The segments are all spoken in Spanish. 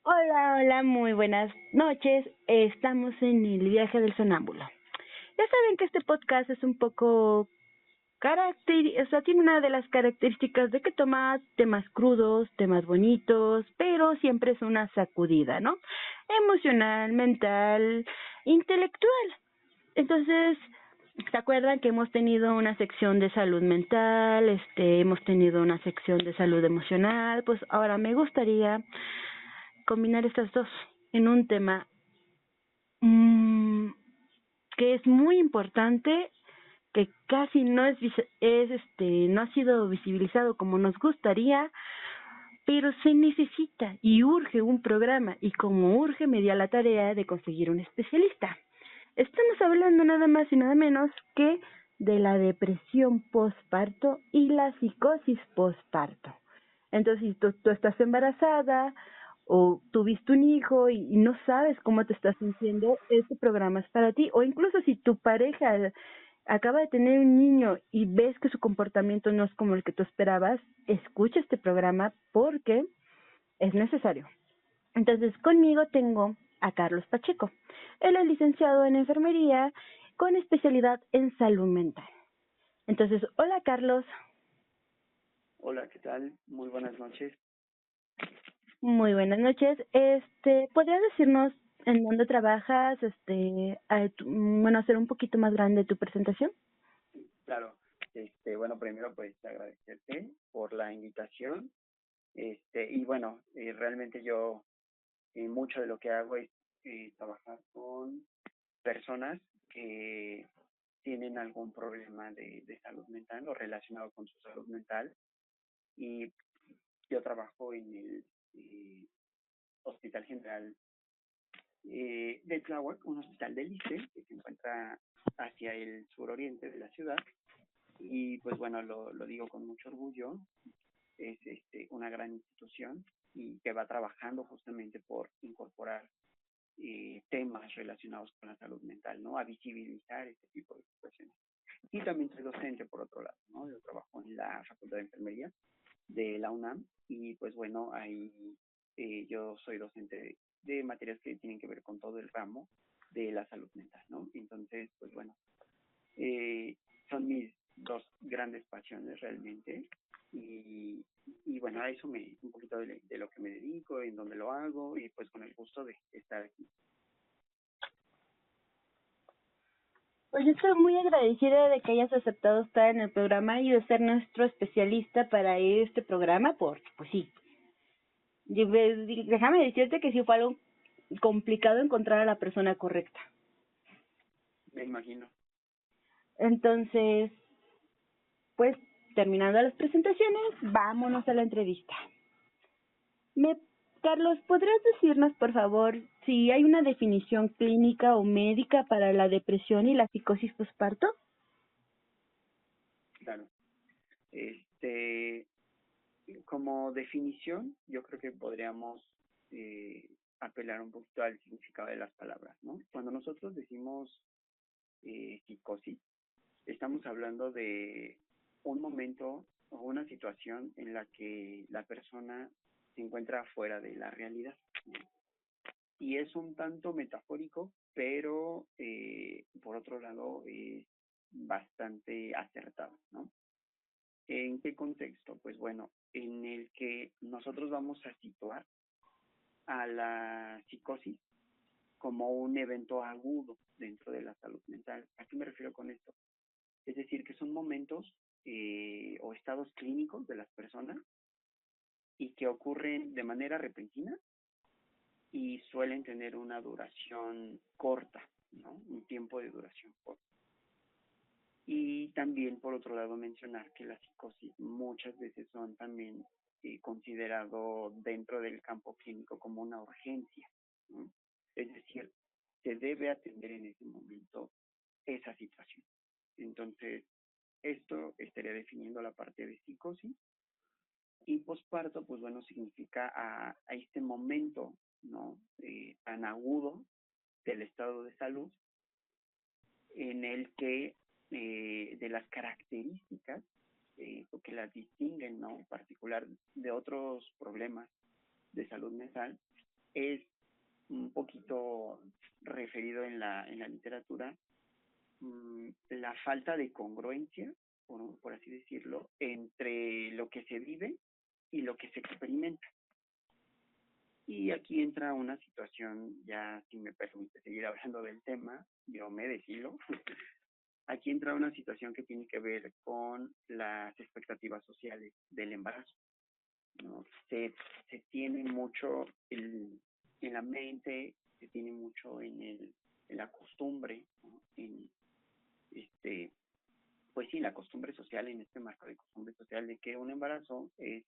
Hola, hola, muy buenas noches. Estamos en el viaje del sonámbulo. Ya saben que este podcast es un poco tiene una de las características de que toma temas crudos, temas bonitos, pero siempre es una sacudida, ¿no? Emocional, mental, intelectual. Entonces, ¿se acuerdan que hemos tenido una sección de salud mental, hemos tenido una sección de salud emocional? Pues ahora me gustaría combinar estas dos en un tema mmm, que es muy importante, que casi no no ha sido visibilizado como nos gustaría, pero se necesita y urge un programa, y como urge me di a la tarea de conseguir un especialista. Estamos hablando nada más y nada menos que de la depresión postparto y la psicosis postparto. Entonces, si tú estás embarazada o tuviste un hijo y no sabes cómo te estás sintiendo, este programa es para ti. O incluso si tu pareja acaba de tener un niño y ves que su comportamiento no es como el que tú esperabas, escucha este programa porque es necesario. Entonces, conmigo tengo a Carlos Pacheco. Él es licenciado en enfermería con especialidad en salud mental. Entonces, hola Carlos. Hola, ¿qué tal? Muy buenas noches. Muy buenas noches. ¿Podrías decirnos en dónde trabajas? Bueno, hacer un poquito más grande tu presentación. Claro, bueno, primero pues agradecerte por la invitación. Y bueno, realmente yo mucho de lo que hago es trabajar con personas que tienen algún problema de salud mental o relacionado con su salud mental. Y yo trabajo en el Hospital General de Tláhuac, un hospital del ISSSTE que se encuentra hacia el suroriente de la ciudad. Y pues bueno, lo digo con mucho orgullo, es una gran institución y que va trabajando justamente por incorporar temas relacionados con la salud mental, ¿no? A visibilizar este tipo de situaciones. Y también soy docente, por otro lado, ¿no? Yo trabajo en la Facultad de Enfermería de la UNAM y pues bueno, ahí yo soy docente de materias que tienen que ver con todo el ramo de la salud mental, ¿no? Entonces, pues bueno, eh, son mis dos grandes pasiones realmente y bueno, a eso un poquito de lo que me dedico, en donde lo hago y pues con el gusto de estar aquí. Pues yo estoy muy agradecida de que hayas aceptado estar en el programa y de ser nuestro especialista para este programa, porque pues sí, déjame decirte que sí fue algo complicado encontrar a la persona correcta. Me imagino. Entonces, pues terminando las presentaciones, vámonos a la entrevista. Carlos, ¿podrías decirnos, por favor, si hay una definición clínica o médica para la depresión y la psicosis posparto? Claro. Este, Como definición, yo creo que podríamos apelar un poquito al significado de las palabras, ¿no? Cuando nosotros decimos psicosis, estamos hablando de un momento o una situación en la que la persona se encuentra fuera de la realidad, ¿no? Y es un tanto metafórico, pero por otro lado es bastante acertado, ¿no? ¿En qué contexto? Pues bueno, en el que nosotros vamos a situar a la psicosis como un evento agudo dentro de la salud mental. ¿A qué me refiero con esto? Es decir, que son momentos o estados clínicos de las personas y que ocurren de manera repentina y suelen tener una duración corta, ¿no? Un tiempo de duración corta. Y también, por otro lado, mencionar que la psicosis muchas veces son también considerado dentro del campo clínico como una urgencia, ¿no? Es decir, se debe atender en ese momento esa situación. Entonces, esto estaría definiendo la parte de psicosis. Y posparto, pues bueno, significa a este momento, ¿no? Tan agudo del estado de salud en el que de las características que las distinguen, ¿no? En particular de otros problemas de salud mental, es un poquito referido en la literatura, la falta de congruencia, por así decirlo, entre lo que se vive y lo que se experimenta. Y aquí entra una situación, ya si me permite seguir hablando del tema, yo me deshilo. Aquí entra una situación que tiene que ver con las expectativas sociales del embarazo, ¿no? Se tiene mucho en la mente, se tiene mucho en la costumbre, ¿no? Pues sí, la costumbre social, en este marco de costumbre social, de que un embarazo es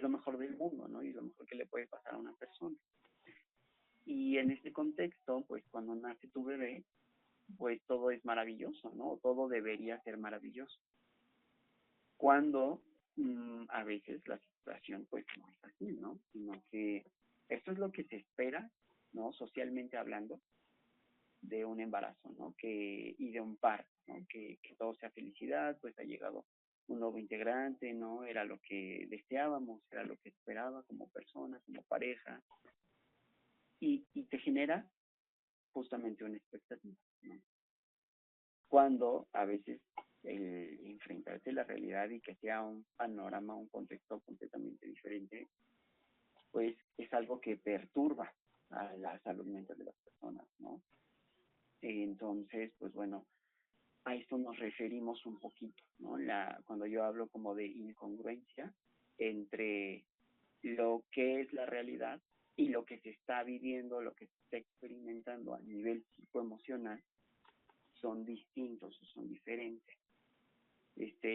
lo mejor del mundo, ¿no? Y lo mejor que le puede pasar a una persona. Y en este contexto, pues cuando nace tu bebé, pues todo es maravilloso, ¿no? Todo debería ser maravilloso. Cuando a veces la situación pues no es así, ¿no? Sino que esto es lo que se espera, ¿no? Socialmente hablando, de un embarazo, ¿no? Y de un parto, ¿no? Que todo sea felicidad, pues ha llegado un nuevo integrante, ¿no? Era lo que deseábamos, era lo que esperaba como persona, como pareja, y te genera justamente una expectativa, ¿no? Cuando a veces el enfrentarse a la realidad y que sea un panorama, un contexto completamente diferente, pues es algo que perturba a la salud mental de las personas, ¿no? Entonces, pues bueno, a esto nos referimos un poquito, ¿no? Cuando yo hablo como de incongruencia entre lo que es la realidad y lo que se está viviendo, lo que se está experimentando a nivel psicoemocional, son distintos o son diferentes.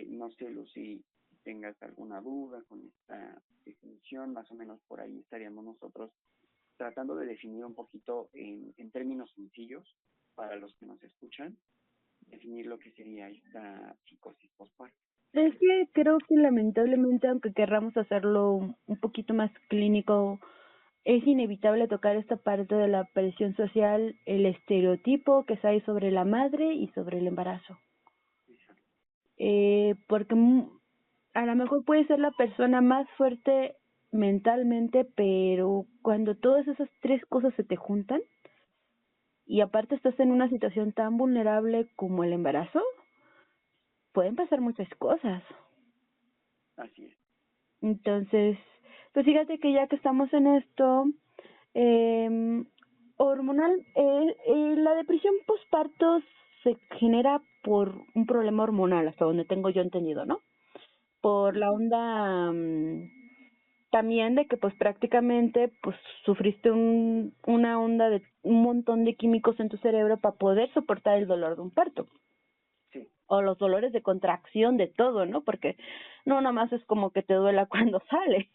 No sé, Lucy, si tengas alguna duda con esta definición, más o menos por ahí estaríamos nosotros tratando de definir un poquito en términos sencillos para los que nos escuchan, definir lo que sería esta psicosis postparto. Es que creo que lamentablemente, aunque querramos hacerlo un poquito más clínico, es inevitable tocar esta parte de la presión social, el estereotipo que se hay sobre la madre y sobre el embarazo. Porque a lo mejor puede ser la persona más fuerte mentalmente, pero cuando todas esas tres cosas se te juntan, y aparte estás en una situación tan vulnerable como el embarazo, pueden pasar muchas cosas. Así es. Entonces, pues fíjate que ya que estamos en esto, hormonal, la depresión postparto se genera por un problema hormonal, hasta donde tengo yo entendido, ¿no? Por la onda también de que pues prácticamente pues sufriste una onda de un montón de químicos en tu cerebro para poder soportar el dolor de un parto. Sí. O los dolores de contracción de todo, ¿no? Porque no nomás es como que te duela cuando sale.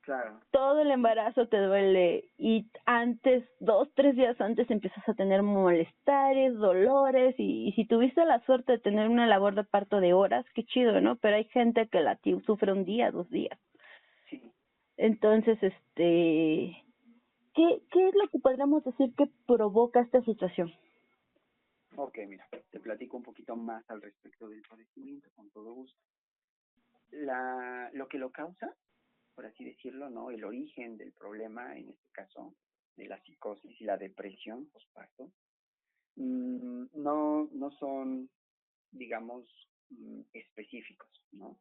Claro. Todo el embarazo te duele y antes, 2, 3 días antes empiezas a tener molestares, dolores y si tuviste la suerte de tener una labor de parto de horas, qué chido, ¿no? Pero hay gente que sufre un día, 2 días. Sí. Entonces, ¿qué es lo que podríamos decir que provoca esta situación? Ok, mira, te platico un poquito más al respecto del padecimiento, con todo gusto. Lo que lo causa, por así decirlo, ¿no? El origen del problema, en este caso, de la psicosis y la depresión postparto, no son, digamos, específicos, ¿no?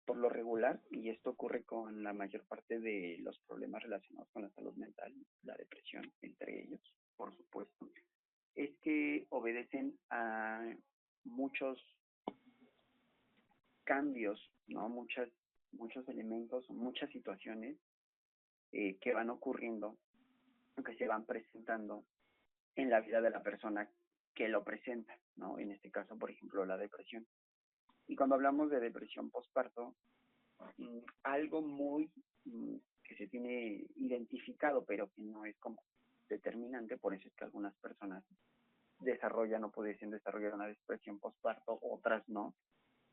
Por lo regular, y esto ocurre con la mayor parte de los problemas relacionados con la salud mental, la depresión entre ellos, por supuesto, es que obedecen a muchos cambios, ¿no? Muchos elementos, muchas situaciones que van ocurriendo, que se van presentando en la vida de la persona que lo presenta, ¿no? En este caso, por ejemplo, la depresión. Y cuando hablamos de depresión postparto, algo muy que se tiene identificado, pero que no es como determinante, por eso es que algunas personas desarrollan o pueden desarrollar una depresión postparto, otras no,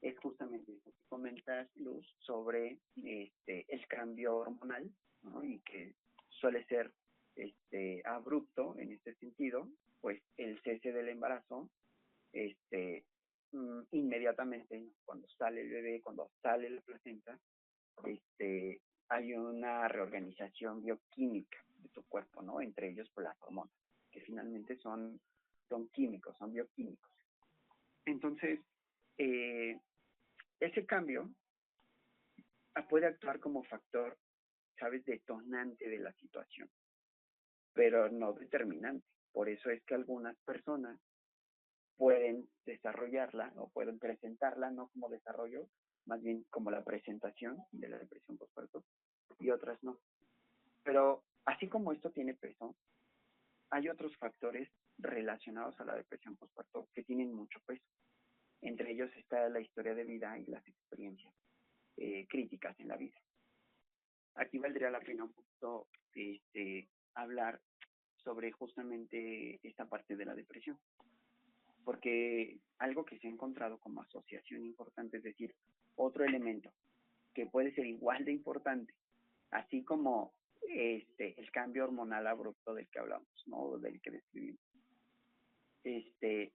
es justamente eso que comentas, Luz, sobre el cambio hormonal, ¿no? Y que suele ser abrupto en este sentido, pues el cese del embarazo, inmediatamente cuando sale el bebé, cuando sale la placenta, hay una reorganización bioquímica de tu cuerpo, ¿no? Entre ellos, pues, las hormonas, que finalmente son químicos, son bioquímicos. Entonces, eh, ese cambio puede actuar como factor, ¿sabes?, detonante de la situación, pero no determinante. Por eso es que algunas personas pueden desarrollarla o pueden presentarla no como desarrollo, más bien como la presentación de la depresión postparto, y otras no. Pero así como esto tiene peso, hay otros factores relacionados a la depresión postparto que tienen mucho peso. Entre ellos está la historia de vida y las experiencias críticas en la vida. Aquí valdría la pena un poquito hablar sobre justamente esta parte de la depresión, porque algo que se ha encontrado como asociación importante, es decir, otro elemento que puede ser igual de importante, así como el cambio hormonal abrupto del que hablamos, ¿no? Del que describimos.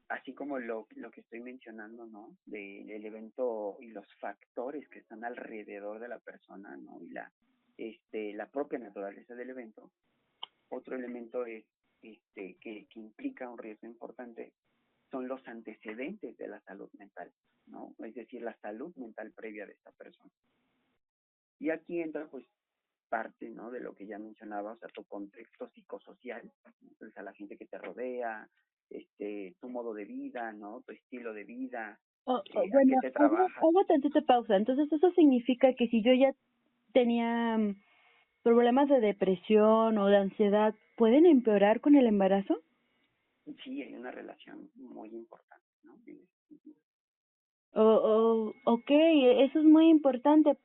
Así como lo que estoy mencionando, ¿no? Del evento y los factores que están alrededor de la persona, ¿no? Y la propia naturaleza del evento. Otro elemento es que implica un riesgo importante son los antecedentes de la salud mental, ¿no? Es decir, la salud mental previa de esta persona. Y aquí entra, pues, parte, ¿no?, de lo que ya mencionaba, o sea, tu contexto psicosocial, entonces a la gente que te rodea, tu modo de vida, ¿no?, tu estilo de vida, a qué Bueno, te trabajas. hago tantita pausa. Entonces, ¿eso significa que si yo ya tenía problemas de depresión o de ansiedad, pueden empeorar con el embarazo? Sí, hay una relación muy importante, ¿no? Ok, eso es muy importante,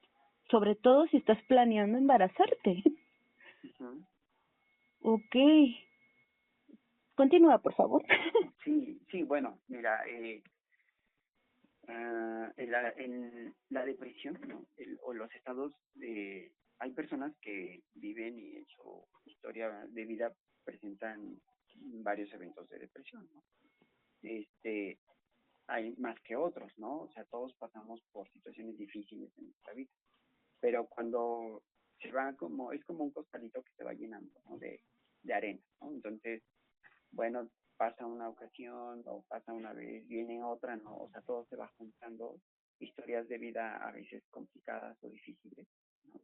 sobre todo si estás planeando embarazarte. Uh-huh. Ok, continúa, por favor. Sí, bueno, mira, en la depresión, ¿no?, o los estados hay personas que viven y en su historia de vida presentan varios eventos de depresión, ¿no? Hay más que otros, ¿no? O sea, todos pasamos por situaciones difíciles en nuestra vida, pero cuando es como un costalito que se va llenando, ¿no?, de arena, ¿no? Entonces, bueno, pasa una ocasión o pasa una vez, viene otra, ¿no? O sea, todo se va juntando, historias de vida a veces complicadas o difíciles, ¿no?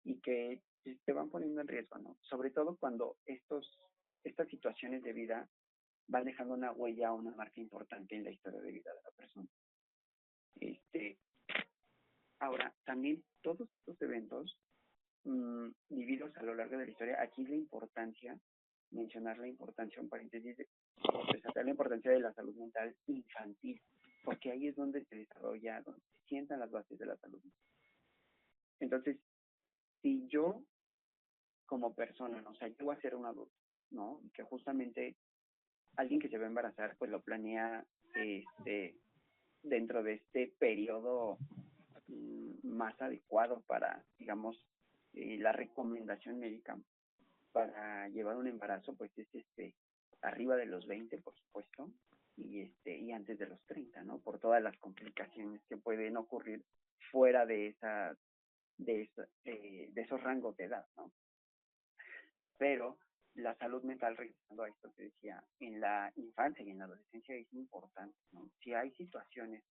Y que te van poniendo en riesgo, ¿no? Sobre todo cuando estas situaciones de vida van dejando una huella, una marca importante en la historia de vida de la persona. Ahora, también todos estos eventos vividos a lo largo de la historia, aquí la importancia, mencionar la importancia, un paréntesis, resaltar la importancia de la salud mental infantil, porque ahí es donde se desarrolla, donde se sientan las bases de la salud mental. Entonces, si yo como persona, ¿no?, o sea, yo voy a ser un adulto, ¿no?, que justamente alguien que se va a embarazar, pues lo planea dentro de este periodo más adecuado para, digamos, la recomendación médica para llevar un embarazo, pues es arriba de los 20, por supuesto, y antes de los 30, ¿no? Por todas las complicaciones que pueden ocurrir fuera de esos rangos de edad, ¿no? Pero la salud mental, regresando a esto que decía, en la infancia y en la adolescencia es importante, ¿no? Si hay situaciones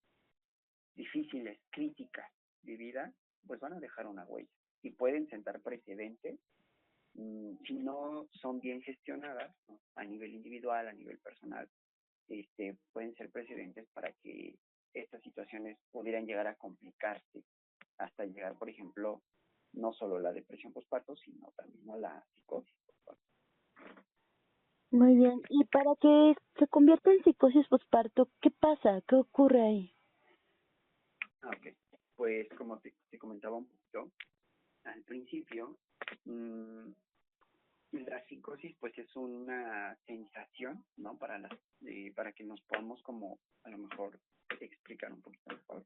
difíciles, críticas de vida, pues van a dejar una huella y pueden sentar precedentes si no son bien gestionadas, ¿no?, a nivel individual, a nivel personal, pueden ser precedentes para que estas situaciones pudieran llegar a complicarse hasta llegar, por ejemplo, no solo la depresión postparto, sino también, ¿no?, la psicosis postparto. Muy bien. Y para que se convierta en psicosis postparto, ¿qué pasa? ¿Qué ocurre ahí? Ok, pues como te comentaba un poquito al principio, la psicosis pues es una sensación, ¿no?, para que nos podamos como a lo mejor explicar un poquito mejor.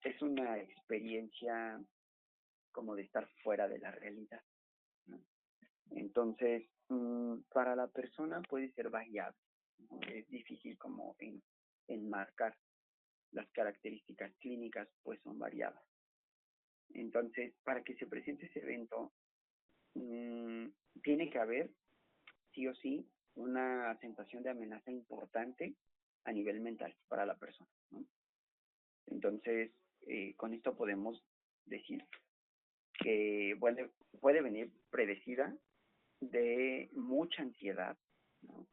Es una experiencia como de estar fuera de la realidad, ¿no? Entonces, para la persona puede ser variable, ¿no? Es difícil como enmarcar. Las características clínicas pues son variadas. Entonces, para que se presente ese evento, mmm, tiene que haber, sí o sí, una sensación de amenaza importante a nivel mental para la persona, ¿no? Entonces, con esto podemos decir que puede venir predecida de mucha ansiedad, ¿no?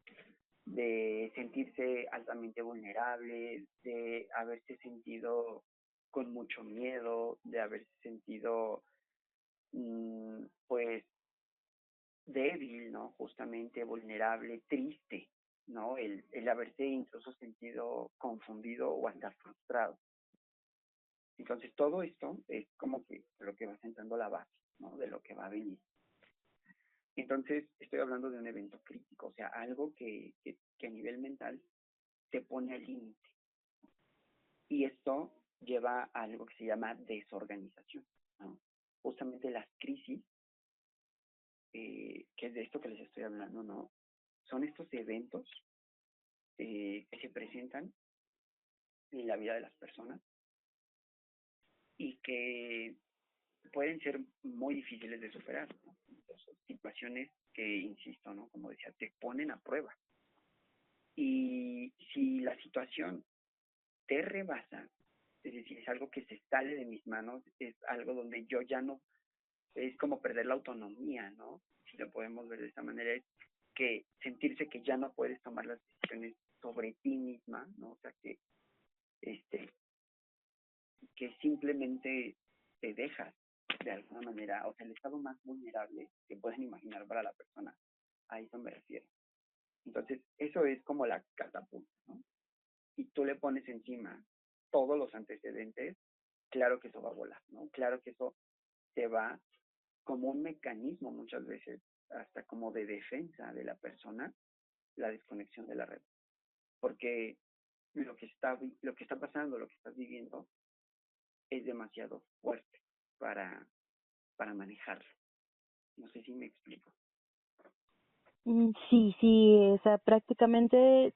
De sentirse altamente vulnerable, de haberse sentido con mucho miedo, de haberse sentido pues débil, ¿no? Justamente vulnerable, triste, ¿no? El haberse incluso sentido confundido o hasta frustrado. Entonces todo esto es como que lo que va sentando la base, ¿no? De lo que va a venir. Entonces estoy hablando de un evento crítico, o sea, algo que a nivel mental te pone al límite. Y esto lleva a algo que se llama desorganización, ¿no? Justamente las crisis, que es de esto que les estoy hablando, ¿no? Son estos eventos que se presentan en la vida de las personas y que pueden ser muy difíciles de superar, ¿no? Entonces, situaciones que, insisto, ¿no? Como decía, te ponen a prueba. Y si la situación te rebasa, es decir, es algo que se sale de mis manos, es algo donde yo ya no, es como perder la autonomía, ¿no? Si lo podemos ver de esta manera, es que sentirse que ya no puedes tomar las decisiones sobre ti misma, ¿no? O sea, este, que simplemente te dejas de alguna manera, o sea, el estado más vulnerable que pueden imaginar para la persona. A eso me refiero. Entonces, eso es como la catapulta, ¿no? Y tú le pones encima todos los antecedentes, claro que eso va a volar, ¿no? Claro que eso se va como un mecanismo muchas veces, hasta como de defensa de la persona, la desconexión de la red. Porque lo que está pasando, lo que estás viviendo, es demasiado fuerte para, para manejarlo. No sé si me explico. Sí, sí, o sea, prácticamente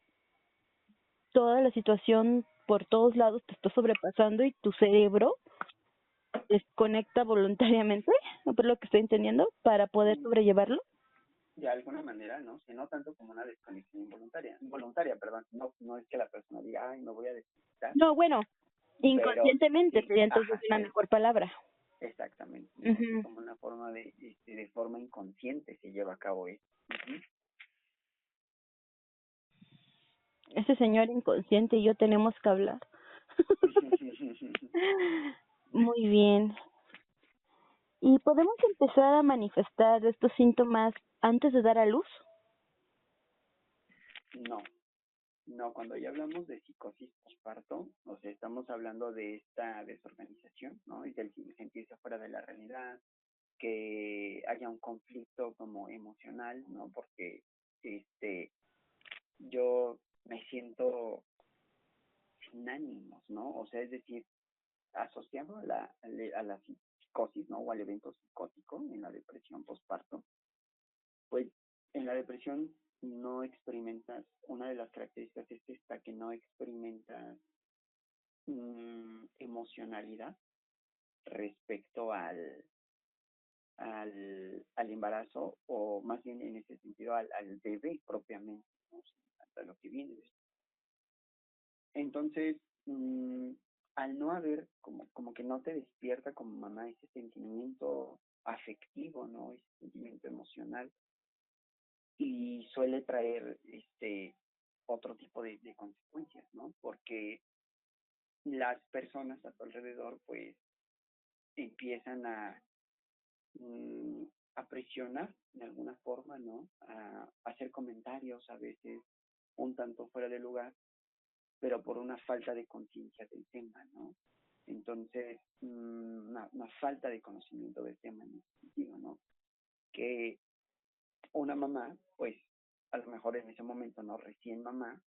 toda la situación por todos lados te está sobrepasando y tu cerebro desconecta voluntariamente, por lo que estoy entendiendo, para poder sobrellevarlo. De alguna manera, ¿no? No tanto como una desconexión involuntaria, perdón. No, no es que la persona diga, ay, me voy a desconectar, No, bueno, pero inconscientemente sí, sería entonces ajá, una mejor palabra. exactamente, ¿no? Uh-huh. Como una forma de forma inconsciente se lleva a cabo eso. Uh-huh. Ese señor inconsciente y yo tenemos que hablar. Muy bien. ¿Y podemos empezar a manifestar estos síntomas antes de dar a luz? No, no, cuando ya hablamos de psicosis posparto, o sea, estamos hablando de esta desorganización, ¿no? Y del sentirse fuera de la realidad, que haya un conflicto como emocional, ¿no? Porque yo me siento sin ánimos, ¿no? O sea, es decir, asociado a la psicosis, ¿no? O al evento psicótico en la depresión postparto, pues en la depresión no experimentas, una de las características es esta, que no experimentas emocionalidad respecto al embarazo, o más bien en ese sentido al bebé propiamente, ¿no? Hasta lo que viene. Entonces, al no haber, como que no te despierta como mamá ese sentimiento afectivo, ¿no? Ese sentimiento emocional, y suele traer otro tipo de consecuencias, ¿no? Porque las personas a tu alrededor, pues, empiezan mm, a presionar de alguna forma, ¿no? A hacer comentarios a veces un tanto fuera de lugar, pero por una falta de conciencia del tema, ¿no? Entonces, una falta de conocimiento del tema en ese sentido, ¿no? Que una mamá, pues, a lo mejor en ese momento, ¿no? Recién mamá,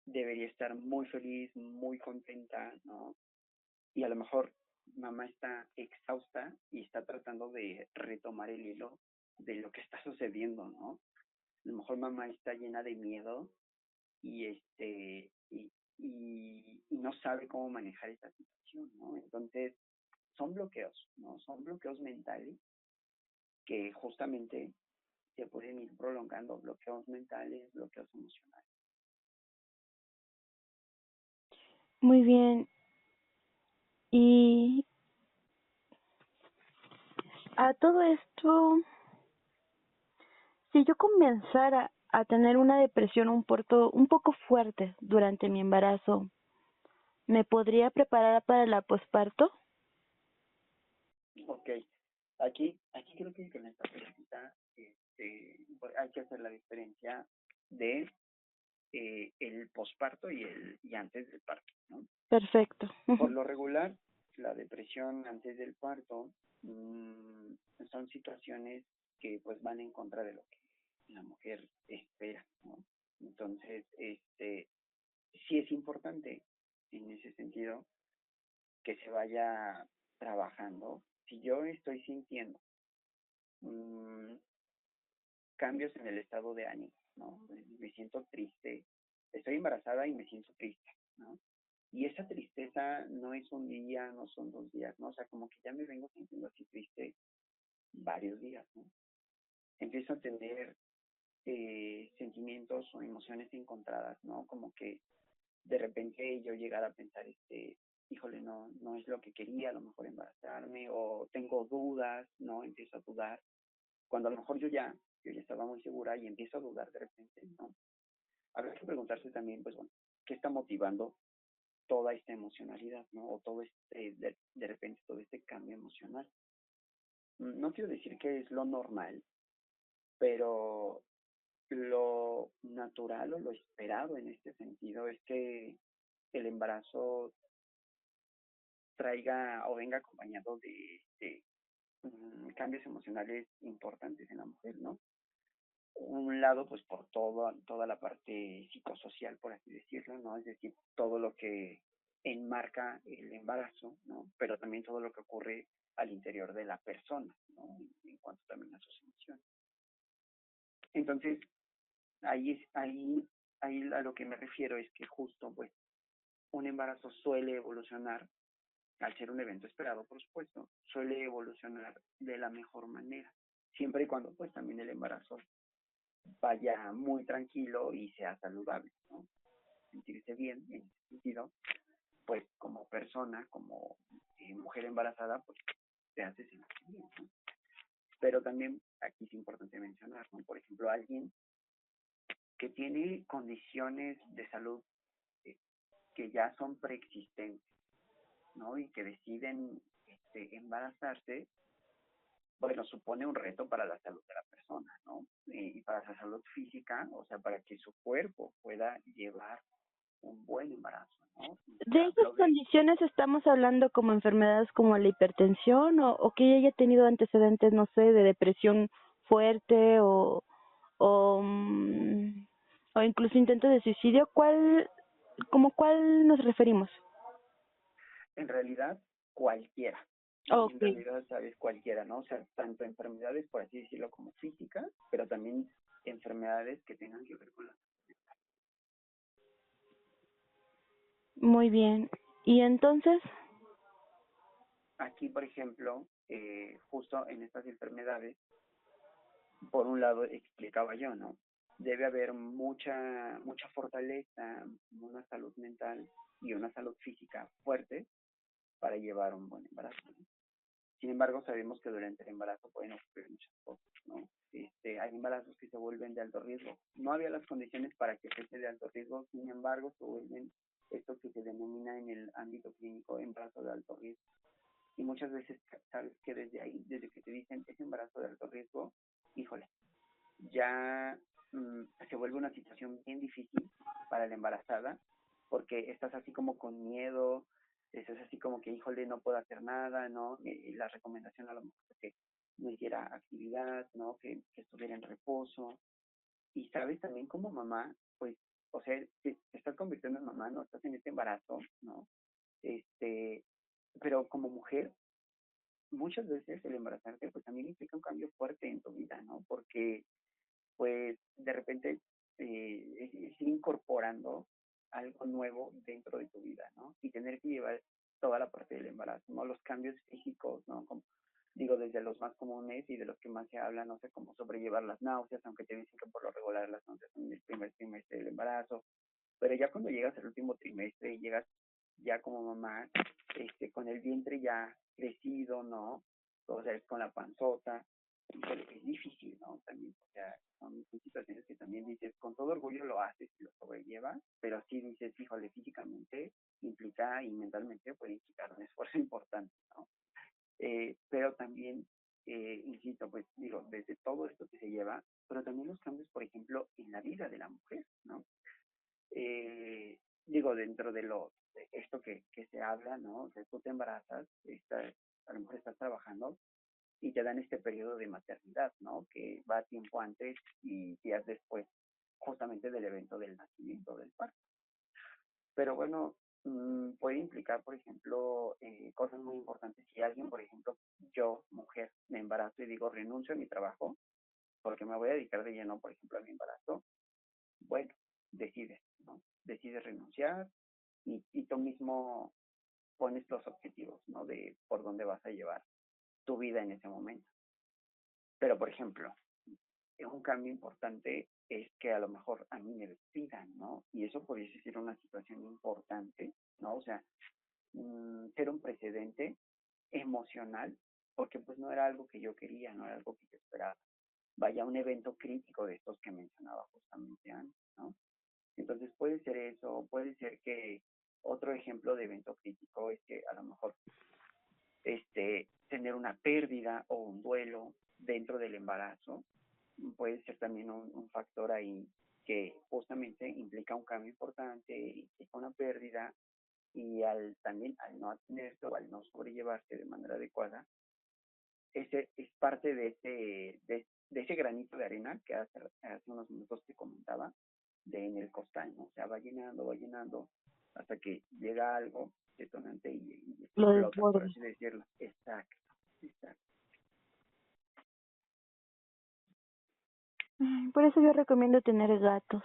debería estar muy feliz, muy contenta, ¿no? Y a lo mejor mamá está exhausta y está tratando de retomar el hilo de lo que está sucediendo, ¿no? A lo mejor mamá está llena de miedo y y no sabe cómo manejar esta situación, ¿no? Entonces, son bloqueos, ¿no? Son bloqueos mentales que justamente se pueden ir prolongando, bloqueos mentales, bloqueos emocionales. Muy bien. Y a todo esto, si yo comenzara a tener una depresión un poco fuerte durante mi embarazo, ¿me podría preparar para la posparto? Ok, aquí creo que con esta pregunta hay que hacer la diferencia de el posparto y antes del parto, ¿no? Perfecto. Por lo regular, la depresión antes del parto mmm, son situaciones que pues van en contra de lo que la mujer espera, ¿no? Entonces, sí es importante en ese sentido que se vaya trabajando. Si yo estoy sintiendo mmm, cambios en el estado de ánimo, ¿no? Me siento triste, estoy embarazada y me siento triste, ¿no? Y esa tristeza no es un día, no son 2 días, ¿no? O sea, como que ya me vengo sintiendo así triste varios días, ¿no? Empiezo a tener sentimientos o emociones encontradas, ¿no? Como que de repente yo llegar a pensar, híjole, no es lo que quería, a lo mejor embarazarme, o tengo dudas, ¿no? Empiezo a dudar, cuando a lo mejor yo ya estaba muy segura y empiezo a dudar de repente, ¿no? Habrá que preguntarse también, pues bueno, ¿qué está motivando toda esta emocionalidad, ¿no? O todo de repente, todo este cambio emocional. No quiero decir que es lo normal, pero lo natural o lo esperado en este sentido es que el embarazo traiga o venga acompañado de cambios emocionales importantes en la mujer, ¿no? Un lado, pues por toda la parte psicosocial, por así decirlo, ¿no? Es decir, todo lo que enmarca el embarazo, ¿no? Pero también todo lo que ocurre al interior de la persona, ¿no? En cuanto también a sus emociones. Entonces, ahí a lo que me refiero es que justo, pues, un embarazo suele evolucionar, al ser un evento esperado, por supuesto, suele evolucionar de la mejor manera, siempre y cuando, pues, también el embarazo vaya muy tranquilo y sea saludable, ¿no? Sentirse bien en ese sentido, pues como persona, como mujer embarazada, pues te hace sentir bien, ¿no? Pero también aquí es importante mencionar, ¿no? Por ejemplo, alguien que tiene condiciones de salud eh, que ya son preexistentes, ¿no? Y que deciden embarazarse, bueno, supone un reto para la salud de la persona, ¿no? Y para la salud física, o sea, para que su cuerpo pueda llevar un buen embarazo, ¿no? ¿De esas condiciones estamos hablando como enfermedades como la hipertensión o que ella haya tenido antecedentes, no sé, de depresión fuerte o, o incluso intento de suicidio? ¿Cuál nos referimos? En realidad, cualquiera. En Okay. realidad, sabes, cualquiera, ¿no? O sea, tanto enfermedades, por así decirlo, como físicas, pero también enfermedades que tengan que ver con la... Muy bien. ¿Y entonces? Aquí, por ejemplo, justo en estas enfermedades, por un lado, explicaba yo, ¿no? Debe haber mucha fortaleza, una salud mental y una salud física fuerte para llevar un buen embarazo, ¿no? Sin embargo, sabemos que durante el embarazo pueden ocurrir muchas cosas, ¿no? Hay embarazos que se vuelven de alto riesgo. No había las condiciones para que fuese de alto riesgo, sin embargo, se vuelven esto que se denomina en el ámbito clínico embarazo de alto riesgo. Y muchas veces sabes que desde ahí, desde que te dicen es embarazo de alto riesgo, híjole, ya se vuelve una situación bien difícil para la embarazada, porque estás así como con miedo, estás así como que, híjole, no puedo hacer nada, ¿no? Y la recomendación a lo mejor es que no hiciera actividad, ¿no? Que estuviera en reposo. Y sabes también como mamá, pues, o sea, te estás convirtiendo en mamá, ¿no? Estás en este embarazo, ¿no? Este, pero como mujer, muchas veces el embarazarte, pues también implica un cambio fuerte en tu vida, ¿no? Porque pues de repente es ir incorporando algo nuevo dentro de tu vida, ¿no? Y tener que llevar toda la parte del embarazo, ¿no? Los cambios más se habla, no sé, cómo sobrellevar las náuseas, aunque te dicen que por lo regular las náuseas son en el primer trimestre del embarazo, pero ya cuando llegas al último trimestre y llegas ya como mamá, con el vientre ya crecido, ¿no? O sea, es con la panzota, híjole, es difícil, ¿no? También, o sea, son situaciones que también dices, con todo orgullo lo haces y lo sobrellevas, pero sí dices, híjole, físicamente implica y mentalmente puede implicar un esfuerzo importante, ¿no? Pero también, insisto, pues digo, desde todo esto que se lleva, pero también los cambios, por ejemplo, en la vida de la mujer, ¿no? Digo, dentro de esto que se habla, ¿no? O sea, tú te embarazas, a lo mejor estás trabajando y te dan este periodo de maternidad, ¿no? Que va tiempo antes y días después, justamente del evento del nacimiento, del parto. Pero bueno, puede implicar, por ejemplo, cosas muy importantes. Si alguien, por ejemplo, yo, mujer, me embarazo y digo, renuncio a mi trabajo porque me voy a dedicar de lleno, por ejemplo, a mi embarazo, bueno, decides, ¿no? Decides renunciar y tú mismo pones los objetivos, ¿no? De por dónde vas a llevar tu vida en ese momento. Pero, por ejemplo, un cambio importante es que a lo mejor a mí me despidan, ¿no? Y eso pudiese ser una situación importante, ¿no? O sea, ser un precedente emocional, porque pues no era algo que yo quería, no era algo que yo esperaba. Vaya, un evento crítico de estos que mencionaba justamente antes, ¿no? Entonces puede ser eso, puede ser que otro ejemplo de evento crítico es que a lo mejor tener una pérdida o un duelo dentro del embarazo puede ser también un factor ahí que justamente implica un cambio importante, implica una pérdida y también al no atenerse o al no sobrellevarse de manera adecuada, ese es parte de ese granito de arena que hace unos minutos te comentaba, en el costal, ¿no? O sea, va llenando hasta que llega algo detonante y Lo explota, por desborda. así decirlo. Exacto, exacto. Por eso yo recomiendo tener gatos.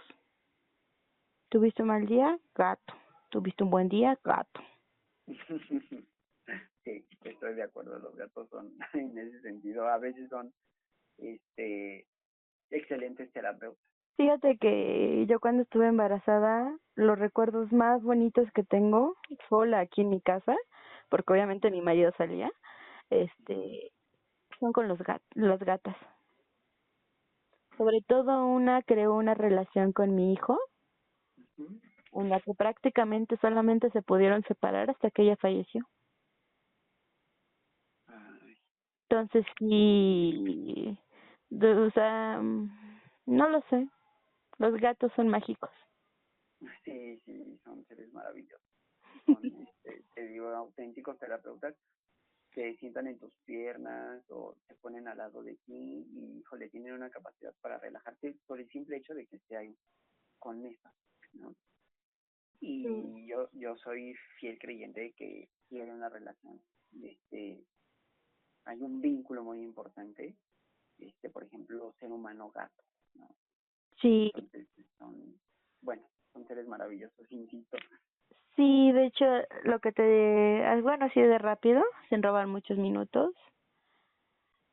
¿Tuviste un mal día? Gato. ¿Tuviste un buen día? Gato. Sí, estoy de acuerdo. Los gatos son, en ese sentido, a veces son excelentes terapeutas. Fíjate que yo cuando estuve embarazada, los recuerdos más bonitos que tengo, sola aquí en mi casa, porque obviamente mi marido salía, son con las gatas. Sobre todo una creó una relación con mi hijo, Uh-huh. en la que prácticamente solamente se pudieron separar hasta que ella falleció. Ay. Entonces sí, o sea, no lo sé, los gatos son mágicos. Sí, sí, son seres maravillosos. Son, te digo, auténticos terapeutas se sientan en tus piernas o se ponen al lado de ti y, híjole, tienen una capacidad para relajarte por el simple hecho de que esté ahí con eso, ¿no? Sí. Y yo soy fiel creyente de que si hay una relación, hay un vínculo muy importante, por ejemplo, ser humano-gato, ¿no? Sí, Entonces, son seres maravillosos, insisto. sí, de hecho, bueno, así de rápido, sin robar muchos minutos.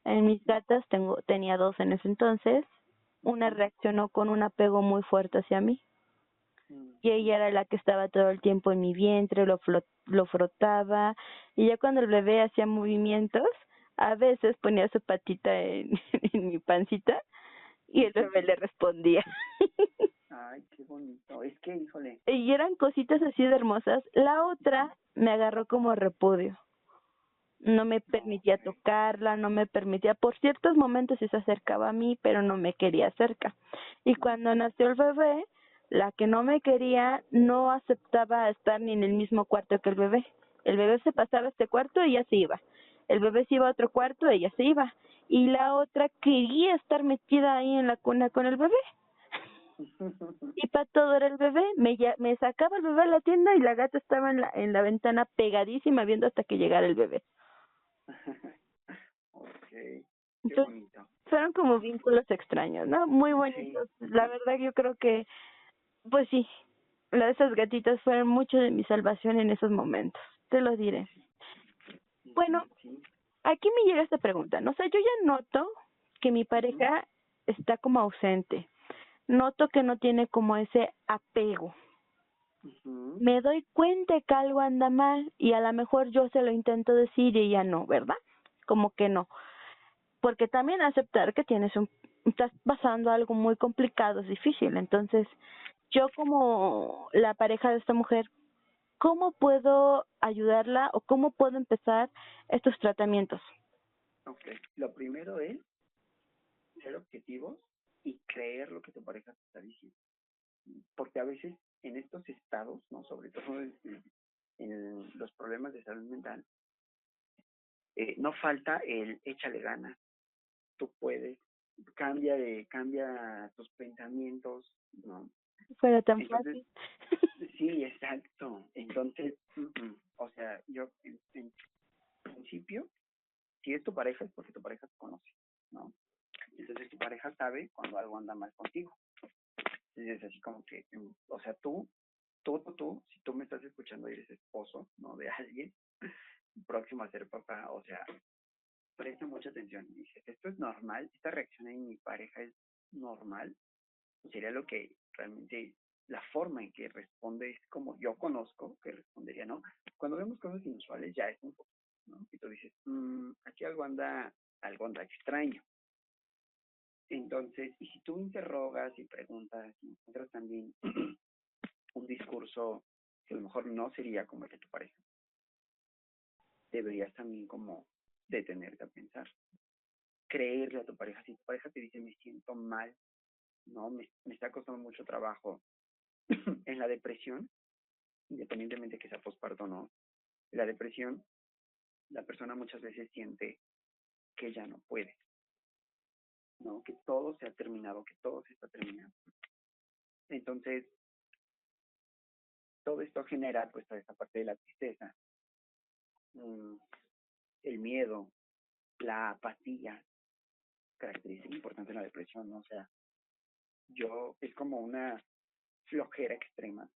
En mis gatas tenía dos en ese entonces. Una Uh-huh. reaccionó con un apego muy fuerte hacia mí. Y ella era la que estaba todo el tiempo en mi vientre, lo frotaba. Y ya cuando el bebé hacía movimientos, a veces ponía su patita en, en mi pancita y el bebé le respondía. Ay, qué bonito. Es que, híjole. Y eran cositas así de hermosas. La otra me agarró como repudio. No me permitía Okay. tocarla, no me permitía, por ciertos momentos sí se acercaba a mí, pero no me quería cerca. Y cuando nació el bebé, la que no me quería no aceptaba estar ni en el mismo cuarto que el bebé. El bebé se pasaba a este cuarto y ella se iba. El bebé se iba a otro cuarto, ella se iba. Y la otra quería estar metida ahí en la cuna con el bebé. Y para todo era el bebé. Me sacaba el bebé a la tienda y la gata estaba en la ventana pegadísima viendo hasta que llegara el bebé. Ok, qué Entonces, bonito. fueron como vínculos extraños, ¿no? Muy Sí, bonitos. La verdad yo creo que, pues sí, esas gatitas fueron mucho de mi salvación en esos momentos, te lo diré. sí, Bueno, sí, sí. aquí me llega esta pregunta, ¿no? O sea, yo ya noto que mi Ujú, pareja está como ausente. Noto que no tiene como ese apego. ujú. Me doy cuenta que algo anda mal y a lo mejor yo se lo intento decir y ella no, ¿verdad? Como que no. Porque también aceptar que estás pasando algo muy complicado es difícil. Entonces, yo como la pareja de esta mujer, ¿cómo puedo ayudarla o cómo puedo empezar estos tratamientos? Ok, lo primero es ser objetivos y creer lo que tu pareja te está diciendo. Porque a veces en estos estados, ¿no? Sobre todo en los problemas de salud mental, no falta el échale ganas, tú puedes, cambia tus pensamientos, ¿no? Si fuera tan Entonces, fácil. sí, exacto. Entonces, o sea, yo en principio, si es tu pareja es porque tu pareja te conoce, ¿no? Entonces tu pareja sabe cuando algo anda mal contigo. Entonces es así como que, o sea, si tú me estás escuchando y eres esposo, ¿no? De alguien próximo a ser papá, o sea, presta mucha atención. Dice, esto es normal, esta reacción en mi pareja es normal. Sería lo que realmente la forma en que responde es como yo conozco que respondería, ¿no? Cuando vemos cosas inusuales ya es un poco, ¿no? Y tú dices, aquí algo anda extraño. Entonces, y si tú interrogas y preguntas y encuentras también un discurso que a lo mejor no sería como el de tu pareja, deberías también como detenerte a pensar, creerle a tu pareja. Si tu pareja te dice me siento mal, no, me está costando mucho trabajo en la depresión, independientemente que sea posparto o no, la depresión, la persona muchas veces siente que ya no puede, ¿no? Que todo se ha terminado, que todo se está terminando. Entonces, todo esto genera pues toda esta parte de la tristeza, mm, el miedo, la apatía, característica importante en la depresión, ¿no? O sea, es como una flojera extrema,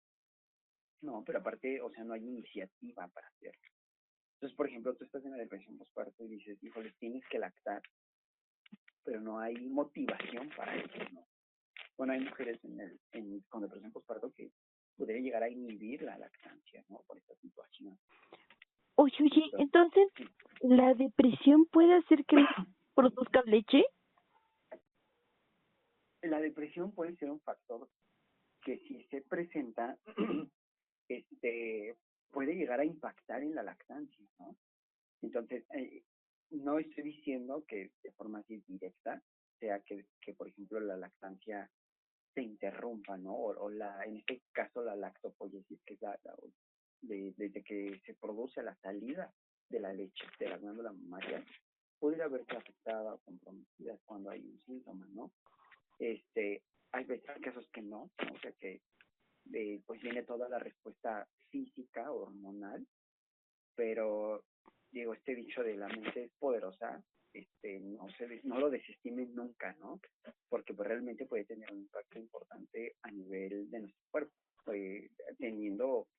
no, pero aparte, o sea, no hay iniciativa para hacerlo. Entonces, por ejemplo, tú estás en la depresión postparto y dices, híjole, tienes que lactar, pero no hay motivación para eso, ¿no? Bueno, hay mujeres con depresión postparto que podría llegar a inhibir la lactancia, ¿no? Por esta situación. Oye, Entonces, entonces, sí. ¿la depresión puede hacer que produzca leche? La depresión puede ser un factor que si se presenta, este, puede llegar a impactar en la lactancia, ¿no? Entonces, no estoy diciendo que de forma así directa sea que por ejemplo, la lactancia se interrumpa, ¿no? En este caso, la lactopoiesis, que es desde que se produce la salida de la leche de la glándula mamaria, pudiera verse afectada o comprometida cuando hay un síntoma, ¿no? Hay veces casos que no, o sea que pues viene toda la respuesta física, hormonal, pero digo, este dicho de la mente es poderosa, no lo desestimen nunca, ¿no? Porque pues realmente puede tener un impacto importante a nivel de nuestro cuerpo,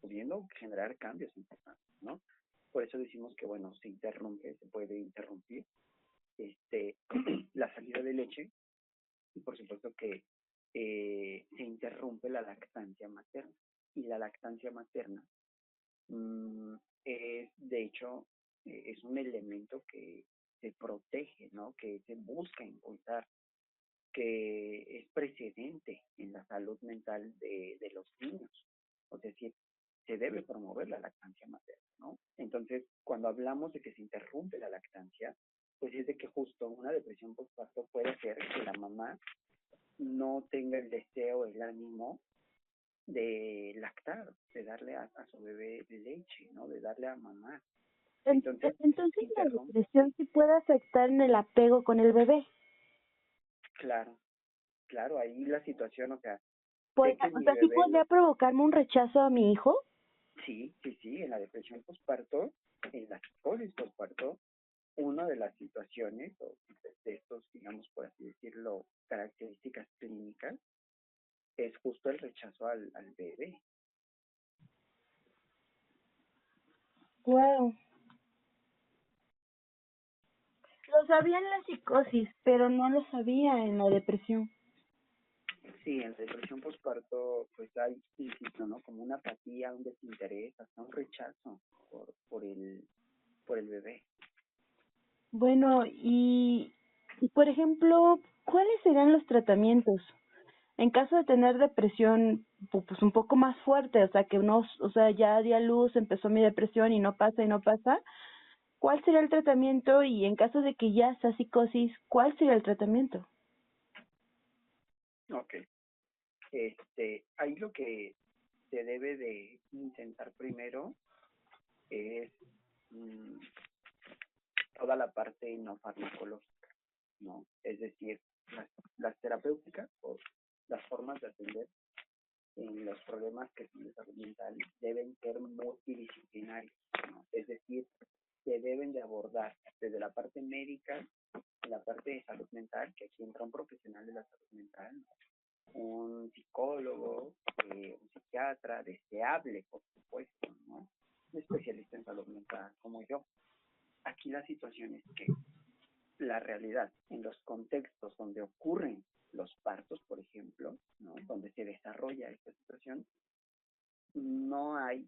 pudiendo generar cambios importantes, ¿no? Por eso decimos que, bueno, se puede interrumpir la salida de leche y por supuesto que se interrumpe la lactancia materna. Y la lactancia materna es, de hecho, es un elemento que se protege, ¿no? Que se busca impulsar, que es precedente en la salud mental de los niños. O sea, sí, se debe promover la lactancia materna, ¿no? Entonces, cuando hablamos de que se interrumpe la lactancia, pues es de que justo una depresión postparto puede hacer que la mamá no tenga el deseo, el ánimo de lactar, de darle a su bebé leche, ¿no? De darle a mamá. Entonces, Entonces, se la interrumpe, depresión sí puede afectar en el apego con el bebé. claro, claro, ahí la situación, o sea, sé Podría, que o mi sea, sí bebé, podría provocarme un rechazo a mi hijo. sí, sí, sí, en la depresión postparto, en la psicosis postparto, una de las situaciones, o de estos, digamos, por así decirlo, características clínicas, es justo el rechazo al bebé. Wow. lo sabía en la psicosis, pero no lo sabía en la depresión. Sí, en depresión postparto, pues hay, insisto, ¿no? Como una apatía, un desinterés, hasta un rechazo por el bebé. Bueno, y por ejemplo, ¿cuáles serían los tratamientos? En caso de tener depresión, pues un poco más fuerte, o sea, que no, o sea, ya di a luz, empezó mi depresión y no pasa, ¿cuál sería el tratamiento? Y en caso de que ya sea psicosis, ¿cuál sería el tratamiento? Ok. Ahí lo que se debe de intentar primero es mm, toda la parte no farmacológica, ¿no? Es decir, las terapéuticas o las formas de atender en los problemas que son de salud mental deben ser multidisciplinarios, ¿no? Es decir, se deben de abordar desde la parte médica, la parte de salud mental, que aquí entra un profesional de la salud mental, ¿no? Un psicólogo, un psiquiatra, deseable, por supuesto, ¿no? Un especialista en salud mental como yo. Aquí la situación es que la realidad, en los contextos donde ocurren los partos, por ejemplo, ¿no? Donde se desarrolla esta situación, no hay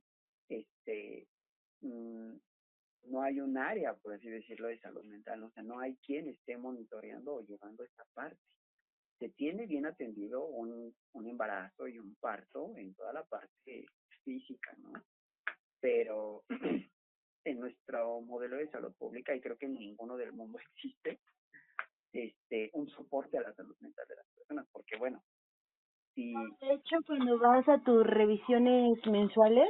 este mm, no hay un área, por así decirlo, de salud mental, o sea, no hay quien esté monitoreando o llevando esta parte. Se tiene bien atendido un embarazo y un parto en toda la parte física, ¿no? Pero en nuestro modelo de salud pública, y creo que en ninguno del mundo existe, un soporte a la salud mental de las personas, porque bueno, si... De hecho, cuando vas a tus revisiones mensuales,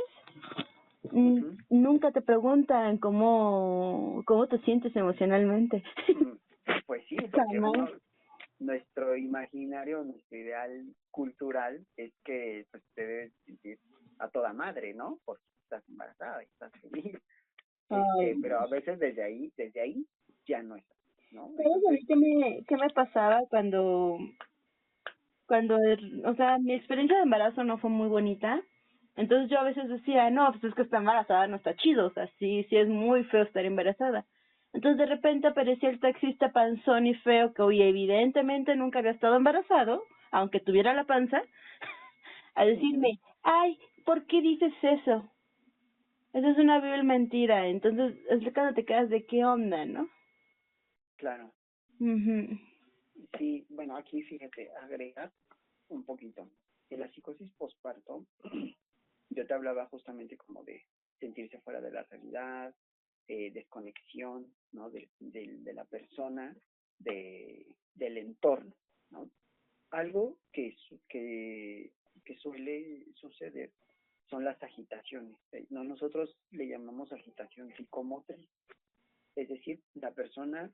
Uh-huh. nunca te preguntan cómo te sientes emocionalmente. Pues sí, porque Jamás. uno, nuestro imaginario, nuestro ideal cultural es que pues, te debes sentir a toda madre, ¿no? Porque estás embarazada y estás feliz. Ay, Pero a veces desde ahí ya no es, ¿no? ¿sabes a mí Entonces, qué me pasaba cuando, o sea, mi experiencia de embarazo no fue muy bonita? Entonces yo a veces decía, no, pues es que estar embarazada no está chido, o sea, sí es muy feo estar embarazada. Entonces de repente aparecía el taxista panzón y feo que, oye, evidentemente nunca había estado embarazado, aunque tuviera la panza, a uh-huh, decirme, ay, ¿por qué dices eso? Esa es una vil mentira. Entonces es cuando te quedas de qué onda, ¿no? claro. Mhm. Sí, bueno, aquí fíjate, agregar un poquito. En la psicosis postparto, yo te hablaba justamente como de sentirse fuera de la realidad, desconexión, ¿no? De la persona, del entorno, ¿no? Algo que suele suceder son las agitaciones. ¿No? Nosotros le llamamos agitación psicomotriz. Es decir, la persona,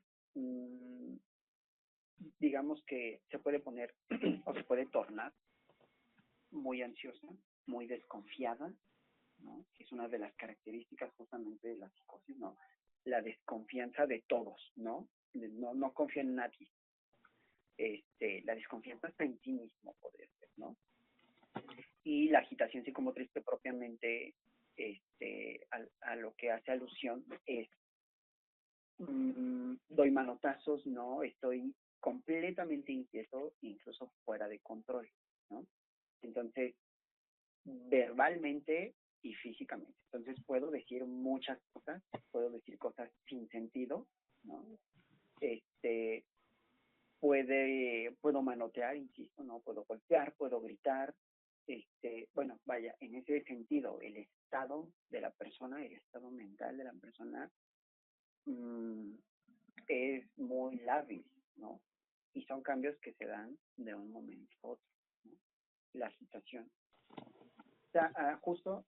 digamos que se puede poner o se puede tornar muy ansiosa, muy desconfiada, ¿no? Que es una de las características justamente de la psicosis, ¿no? La desconfianza de todos, ¿no? No confía en nadie. La desconfianza hasta en ti mismo podría ser, ¿no? Y la agitación psicomotriz que propiamente a lo que hace alusión es doy manotazos, ¿no? Estoy completamente inquieto, incluso fuera de control, ¿no? Entonces, verbalmente y físicamente. Entonces, puedo decir muchas cosas, puedo decir cosas sin sentido, ¿no? Este, puedo manotear, insisto, ¿no? Puedo golpear, puedo gritar, bueno, vaya, en ese sentido, el estado de la persona, el estado mental de la persona mmm, es muy lábil, ¿no? Y son cambios que se dan de un momento a otro, ¿no? La agitación. O sea, justo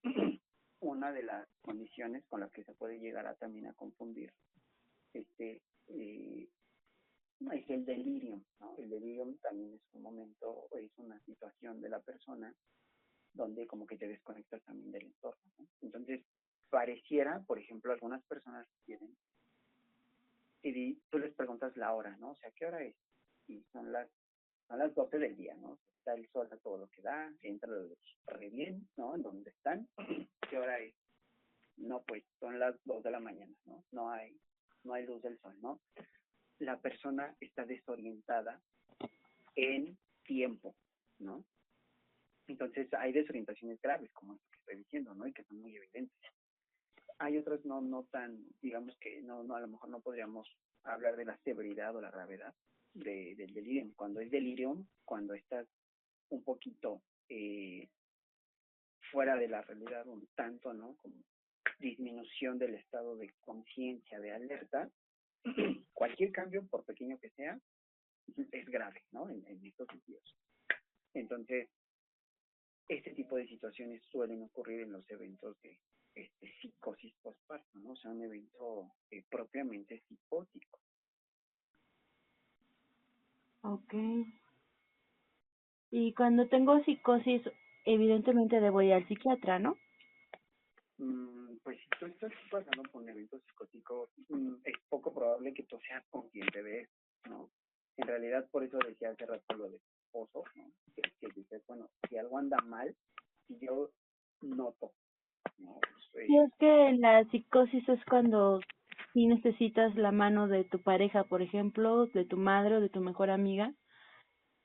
una de las condiciones con las que se puede llegar a también a confundir es el delirium, ¿no? El delirium también es un momento, es una situación de la persona donde como que te desconectas también del entorno, ¿no? Entonces, pareciera, por ejemplo, algunas personas tienen, y tú les preguntas la hora, ¿no? O sea, ¿qué hora es? Y son las 12 del día, ¿no? Está el sol a todo lo que da, entra re bien, ¿no? En donde están, ¿qué hora es? No, pues son las 2 de la mañana, ¿no? No hay luz del sol, ¿no? la persona está desorientada en tiempo, ¿no? Entonces hay desorientaciones graves, como que estoy diciendo, ¿no? Y que son muy evidentes. Hay otras no tan, digamos que no a lo mejor no podríamos hablar de la severidad o la gravedad del delirium. Cuando es delirium, cuando estás un poquito fuera de la realidad un tanto, ¿no? Como disminución del estado de conciencia, de alerta, cualquier cambio, por pequeño que sea, es grave, ¿no? En estos sentidos. Entonces, este tipo de situaciones suelen ocurrir en los eventos de psicosis postparto, ¿no? O sea, un evento propiamente psicótico. Okay. Y cuando tengo psicosis, evidentemente debo ir al psiquiatra, ¿no? Pues si tú estás pasando por un evento psicótico, es poco probable que tú seas consciente de eso, ¿no? En realidad, por eso decía hace rato lo de esposo, ¿no? Que dices, bueno, si algo anda mal, si yo noto, ¿no? Sí, es que la psicosis es cuando sí necesitas la mano de tu pareja, por ejemplo, de tu madre o de tu mejor amiga.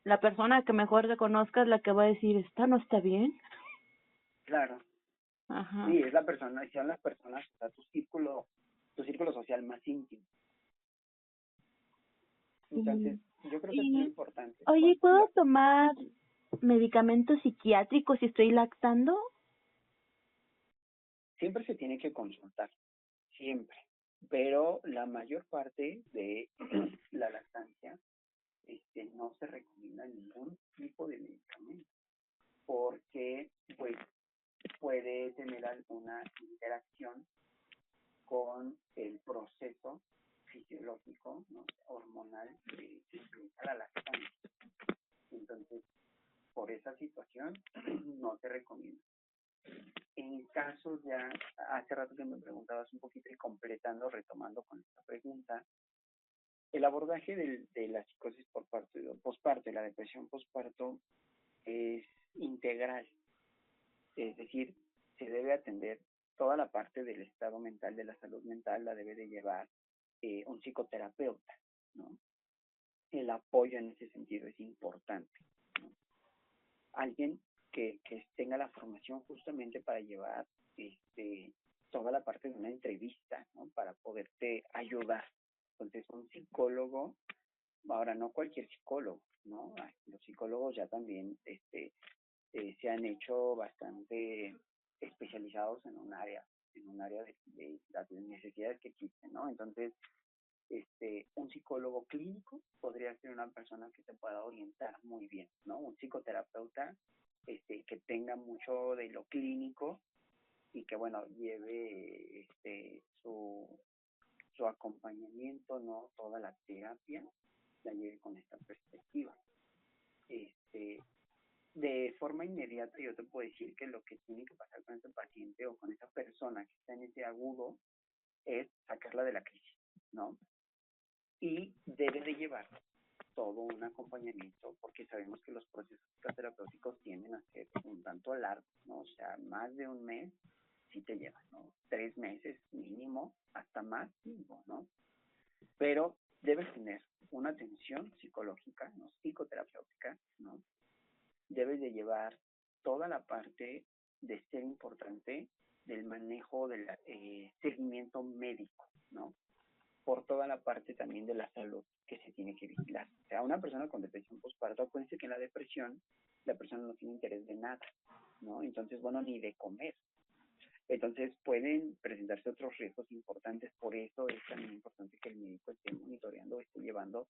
La persona que mejor te conozca es la que va a decir, ¿esta no está bien? Claro, Ajá. sí, es la persona, son las personas, o sea, tu círculo social más íntimo. Entonces, Sí. yo creo que es muy Y, importante. oye, ¿puedo tomar medicamentos psiquiátricos si estoy lactando? Siempre se tiene que consultar, siempre. Pero la mayor parte de la lactancia no se recomienda ningún tipo de medicamento porque pues puede tener alguna interacción con el proceso fisiológico, ¿no? Hormonal que implica la lactancia. Entonces, por esa situación, no se recomienda. En casos ya, hace rato que me preguntabas un poquito y completando, retomando con esta pregunta, el abordaje de la psicosis por posparto y la depresión posparto es integral, es decir, se debe atender toda la parte del estado mental, de la salud mental, la debe de llevar un psicoterapeuta, ¿no? El apoyo en ese sentido es importante, ¿no? Alguien que tenga la formación justamente para llevar toda la parte de una entrevista, ¿no? Para poderte ayudar. Entonces, un psicólogo, ahora no cualquier psicólogo, ¿no? Los psicólogos ya también se han hecho bastante especializados en un área de las necesidades que existen, ¿no? Entonces, un psicólogo clínico podría ser una persona que te pueda orientar muy bien, ¿no? Un psicoterapeuta que tenga mucho de lo clínico y que, bueno, lleve su acompañamiento, ¿no? Toda la terapia la lleve con esta perspectiva. De forma inmediata yo te puedo decir que lo que tiene que pasar con ese paciente o con esa persona que está en ese agudo es sacarla de la crisis, ¿no? Y debe de llevar todo un acompañamiento porque sabemos que los procesos terapéuticos tienden a ser un tanto largos, ¿no? O sea, más de un mes sí te llevan, ¿no? 3 meses mínimo, hasta más tiempo, ¿no? Pero debes tener una atención psicológica, ¿no? Psicoterapéutica, ¿no? Debes de llevar toda la parte de ser importante del manejo del seguimiento médico, ¿no? Por toda la parte también de la salud que se tiene que vigilar. O sea, una persona con depresión postparto, acuérdense que en la depresión la persona no tiene interés de nada, ¿no? Entonces, bueno, ni de comer. Entonces pueden presentarse otros riesgos importantes, por eso es también importante que el médico esté monitoreando, esté llevando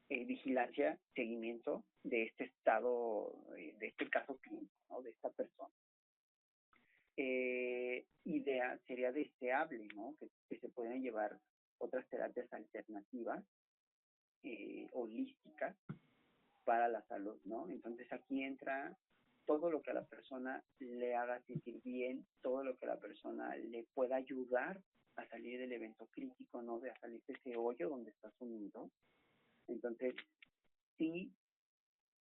vigilancia, seguimiento de este estado, de este caso clínico, ¿no? De esta persona. Sería deseable, ¿no? Que se puedan llevar otras terapias alternativas, holísticas, para la salud, ¿no? Entonces aquí entra todo lo que a la persona le haga sentir bien, todo lo que a la persona le pueda ayudar a salir del evento crítico, ¿no? De a salir de ese hoyo donde está sumido. Entonces, sí,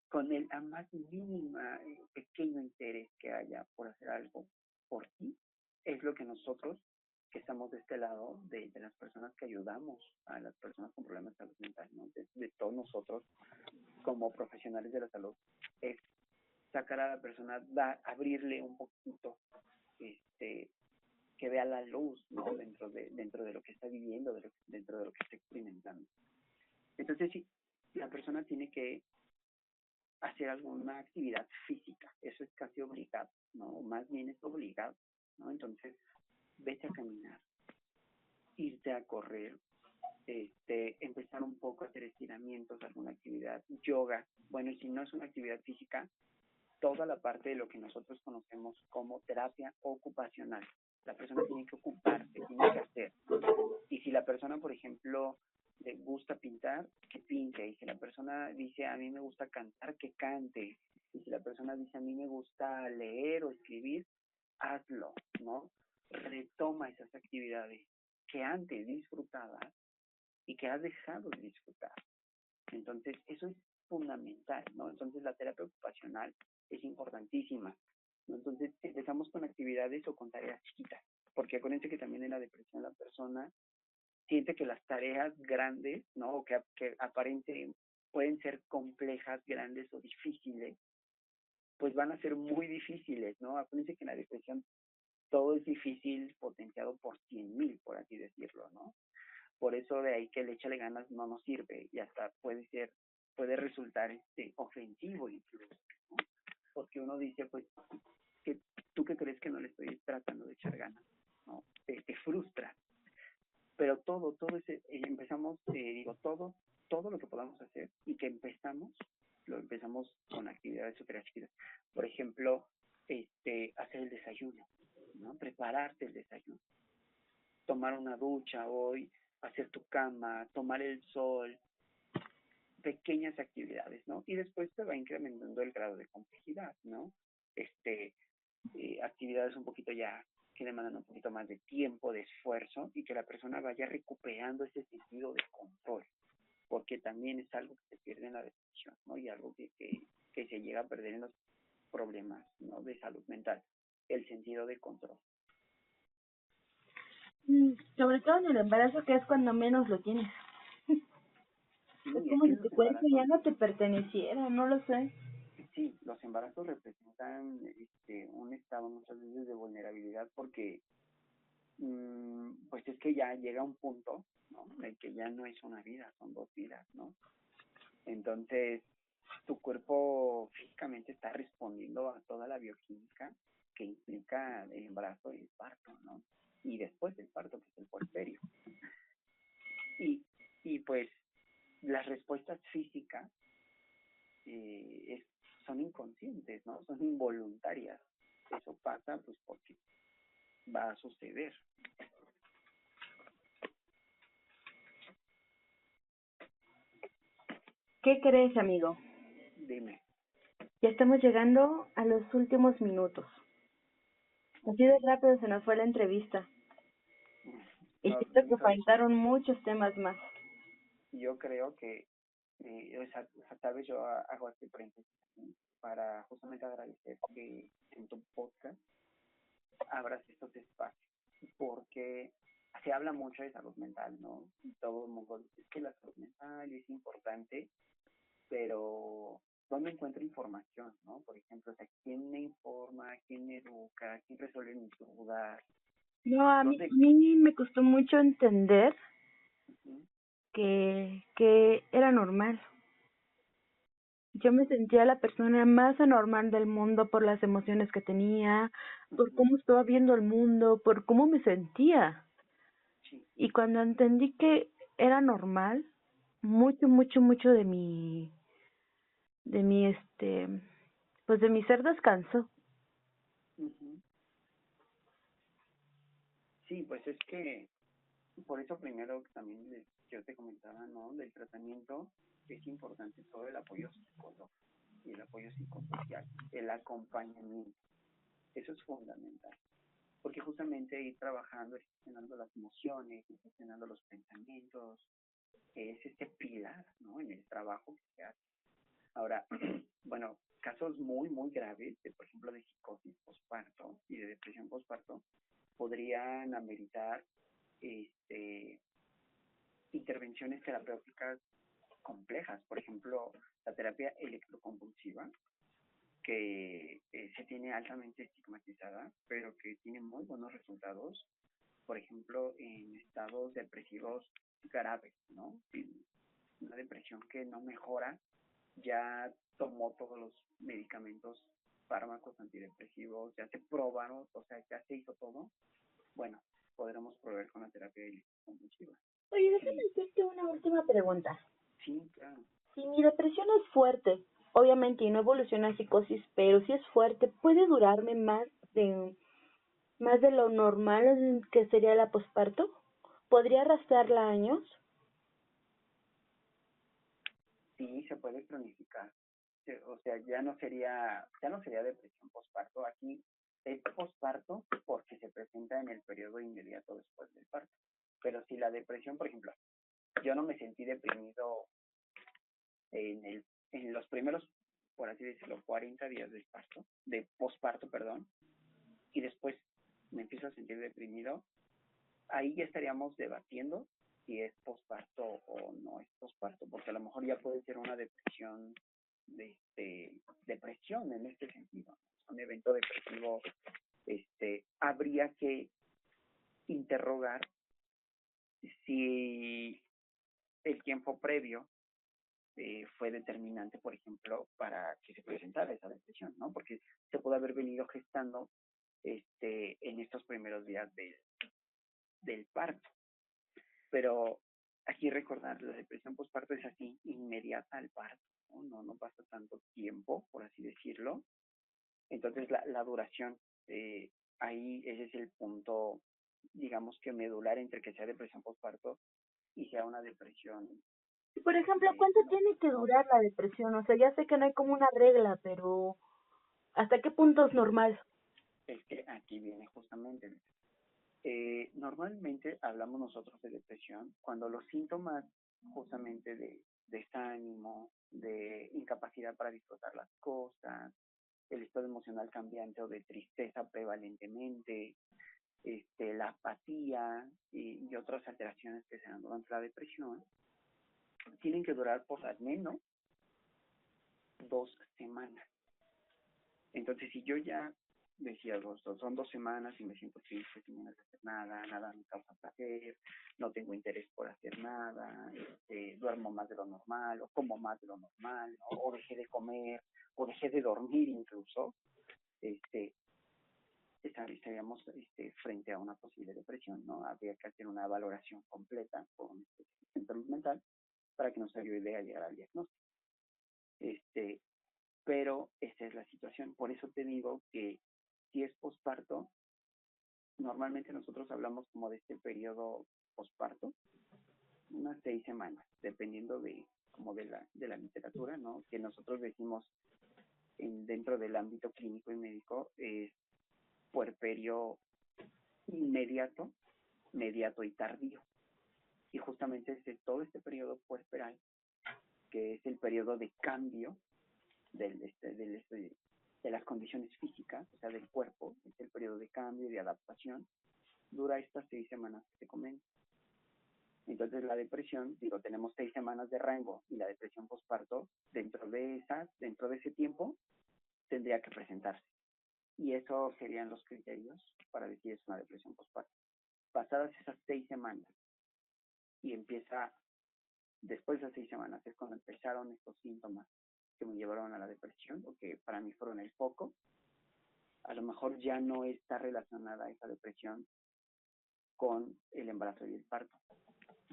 con el a más mínima, pequeño interés que haya por hacer algo por ti, es lo que nosotros que estamos de este lado de las personas que ayudamos a las personas con problemas de salud mental, ¿no? De todos nosotros como profesionales de la salud, es sacar a la persona, abrirle un poquito, que vea la luz, ¿no? Dentro de lo que está viviendo, dentro de lo que está experimentando. Entonces, sí, la persona tiene que hacer alguna actividad física, eso es casi obligado, ¿no? Más bien es obligado, ¿no? Entonces, vete a caminar, irte a correr, empezar un poco a hacer estiramientos, alguna actividad, yoga. Bueno, y si no es una actividad física, toda la parte de lo que nosotros conocemos como terapia ocupacional. La persona tiene que ocuparse, tiene que hacer. Y si la persona, por ejemplo, le gusta pintar, que pinte. Y si la persona dice, a mí me gusta cantar, que cante. Y si la persona dice, a mí me gusta leer o escribir, hazlo, ¿no? Retoma esas actividades que antes disfrutabas y que has dejado de disfrutar. Entonces, eso es fundamental, ¿no? Entonces, la terapia ocupacional es importantísima, ¿no? Entonces, empezamos con actividades o con tareas chiquitas, porque acuérdense que también en la depresión la persona siente que las tareas grandes, ¿no? O que aparente pueden ser complejas, grandes o difíciles, pues van a ser muy difíciles, ¿no? Acuérdense que en la depresión todo es difícil potenciado por 100,000, por así decirlo, ¿no? Por eso de ahí que el échale ganas no nos sirve y hasta puede resultar ofensivo incluso, ¿no? Porque uno dice, pues, que ¿tú qué crees que no le estoy tratando de echar ganas? ¿No? Te frustra. Pero todo empezamos, todo lo que podamos hacer y que lo empezamos con actividades súper chiquitas. Por ejemplo, hacer el desayuno, ¿no? Prepararte el desayuno. Tomar una ducha hoy, hacer tu cama, tomar el sol, pequeñas actividades, ¿no? Y después se va incrementando el grado de complejidad, ¿no? Actividades un poquito ya que demandan un poquito más de tiempo, de esfuerzo, y que la persona vaya recuperando ese sentido de control, porque también es algo que se pierde en la depresión, ¿no? Y algo que se llega a perder en los problemas, ¿no? De salud mental, el sentido de control. Sobre todo en el embarazo, que es cuando menos lo tienes. Sí, es es como que si tu cuerpo ya no te perteneciera, no lo sé. Sí, los embarazos representan un estado muchas veces de vulnerabilidad porque pues es que ya llega un punto, ¿no? De que ya no es una vida, son 2 vidas, ¿no? Entonces, tu cuerpo físicamente está respondiendo a toda la bioquímica que implica el embarazo y el parto, ¿no? Y después del parto, que es el puerperio. Y pues las respuestas físicas son inconscientes, ¿no? Son involuntarias. Eso pasa pues porque va a suceder. ¿Qué crees, amigo? Dime. Ya estamos llegando a los últimos minutos. Así de rápido se nos fue la entrevista. Y No, siento que faltaron muchos temas más. Yo creo que, tal vez yo hago este paréntesis para justamente agradecer que en tu podcast abras estos espacios, porque se habla mucho de salud mental, ¿no? Todo el mundo dice que la salud mental es importante, pero ¿dónde encuentro información, no? Por ejemplo, o sea, ¿quién me informa? ¿Quién me educa? ¿Quién resuelve mis dudas? No, a mí me costó mucho entender que era normal. Yo me sentía la persona más anormal del mundo por las emociones que tenía, por cómo estaba viendo el mundo, por cómo me sentía. Y cuando entendí que era normal, mucho de mi pues de mi ser descansó. Sí, pues es que por eso primero también yo te comentaba, ¿no? Del tratamiento es importante todo el apoyo psicológico y el apoyo psicosocial, el acompañamiento. Eso es fundamental. Porque justamente ir trabajando, gestionando las emociones, gestionando los pensamientos, es este pilar, ¿no? En el trabajo que se hace. Ahora, bueno, casos muy, muy graves, por ejemplo, de psicosis postparto y de depresión postparto, podrían ameritar este, intervenciones terapéuticas complejas. Por ejemplo, la terapia electroconvulsiva, que se tiene altamente estigmatizada, pero que tiene muy buenos resultados, por ejemplo, en estados depresivos graves, ¿no? Una depresión que no mejora, ya tomó todos los medicamentos, fármacos antidepresivos, ya se probaron, o sea, ya se hizo todo. Bueno, podremos proveer con la terapia electroconvulsiva. Oye, déjame hacerte una última pregunta. Sí, claro. Si mi depresión es fuerte, obviamente y no evoluciona a psicosis, pero si es fuerte, ¿puede durarme más de lo normal que sería la posparto? ¿Podría arrastrarla años? Sí, se puede cronificar. O sea, ya no sería depresión posparto. Aquí es posparto porque se presenta en el periodo inmediato después del parto. Pero si la depresión, por ejemplo, yo no me sentí deprimido en los primeros, por así decirlo, 40 días de posparto, perdón, y después me empiezo a sentir deprimido, ahí ya estaríamos debatiendo si es posparto o no es posparto, porque a lo mejor ya puede ser una depresión depresión en este sentido, un evento depresivo. Habría que interrogar si el tiempo previo fue determinante, por ejemplo, para que se presentara esa depresión, ¿no? Porque se puede haber venido gestando en estos primeros días del parto. Pero aquí recordar, la depresión postparto es así, inmediata al parto, ¿no? No pasa tanto tiempo, por así decirlo. Entonces, la duración, ahí ese es el punto, digamos que medular entre que sea depresión postparto y sea una depresión. Por ejemplo, ¿cuánto tiene que durar la depresión? O sea, ya sé que no hay como una regla, pero ¿hasta qué punto es normal? Es que aquí viene justamente. Normalmente hablamos nosotros de depresión cuando los síntomas justamente de desánimo, de incapacidad para disfrutar las cosas, el estado emocional cambiante o de tristeza prevalentemente, la apatía y otras alteraciones que se dan durante la depresión, tienen que durar por al menos 2 semanas. Entonces, si yo ya decía, son 2 semanas y me siento triste, sin ganas de hacer nada, nada me causa placer, no tengo interés por hacer nada, duermo más de lo normal, o como más de lo normal, ¿no? O dejé de comer, o dejé de dormir incluso, estaríamos frente a una posible depresión, ¿no? Habría que hacer una valoración completa con un especialista en salud mental para que nos ayude a llegar al diagnóstico. Pero esa es la situación. Por eso te digo que si es posparto, normalmente nosotros hablamos como de este periodo posparto, unas 6 semanas, dependiendo como de la literatura, ¿no? Que nosotros decimos dentro del ámbito clínico y médico es puerperio inmediato, mediato y tardío. Y justamente es todo este periodo puerperal, que es el periodo de cambio de las condiciones físicas, o sea, del cuerpo, es el periodo de cambio y de adaptación, dura estas 6 semanas que te comento. Entonces la depresión, tenemos 6 semanas de rango y la depresión postparto, dentro de ese tiempo, tendría que presentarse. Y eso serían los criterios para decir es una depresión postparto. Pasadas esas 6 semanas y después de esas 6 semanas es cuando empezaron estos síntomas que me llevaron a la depresión o que para mí fueron el foco, a lo mejor ya no está relacionada esa depresión con el embarazo y el parto,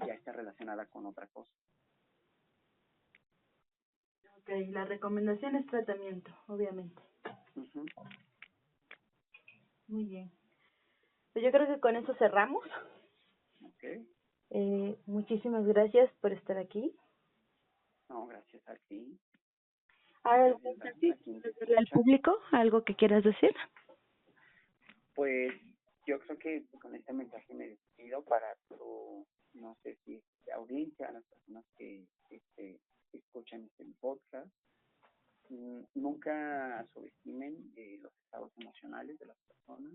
ya está relacionada con otra cosa. Ok, la recomendación es tratamiento, obviamente. Uh-huh. Muy bien. Pues yo creo que con eso cerramos. Okay. Muchísimas gracias por estar aquí. No, gracias a ti. ¿Algo al público? ¿Algo que quieras decir? Pues yo creo que con este mensaje me despido para no sé si audiencia, a las personas que escuchan este podcast. Nunca subestimen los estados emocionales de las personas,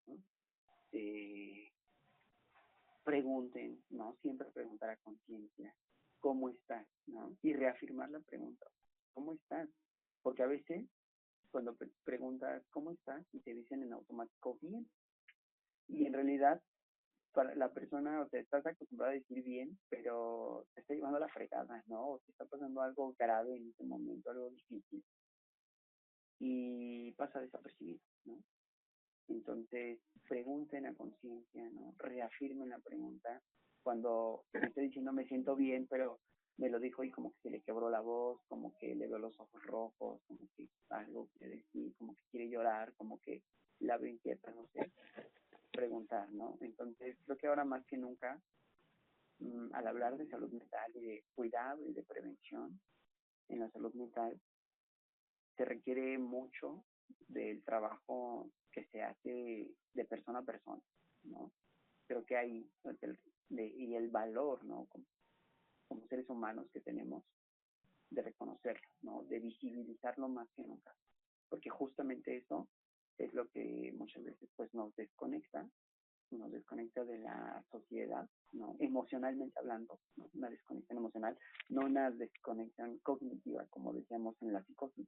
¿no? pregunten, ¿no? Siempre preguntar a conciencia, ¿cómo estás? ¿No? Y reafirmar la pregunta, ¿cómo estás? Porque a veces cuando preguntas, ¿cómo estás? Y te dicen en automático, bien. Y en realidad, para la persona, o sea, estás acostumbrada a decir bien, pero te está llevando a la fregada, ¿no? O te está pasando algo grave en ese momento, algo difícil. Y pasa desapercibido, ¿no? Entonces, pregunten a conciencia, ¿no? Reafirmen la pregunta. Cuando me estoy diciendo me siento bien, pero me lo dijo y como que se le quebró la voz, como que le veo los ojos rojos, como que algo quiere decir, como que quiere llorar, como que la veo inquieta, no sé, preguntar, ¿no? Entonces, creo que ahora más que nunca, al hablar de salud mental y de cuidado y de prevención en la salud mental, se requiere mucho del trabajo que se hace de persona a persona, ¿no? Creo que hay y el valor, ¿no? Como seres humanos que tenemos de reconocerlo, ¿no? De visibilizarlo más que nunca, porque justamente eso es lo que muchas veces pues nos desconecta de la sociedad, ¿no? Emocionalmente hablando, ¿no? Una desconexión emocional, no una desconexión cognitiva, como decíamos en la psicosis,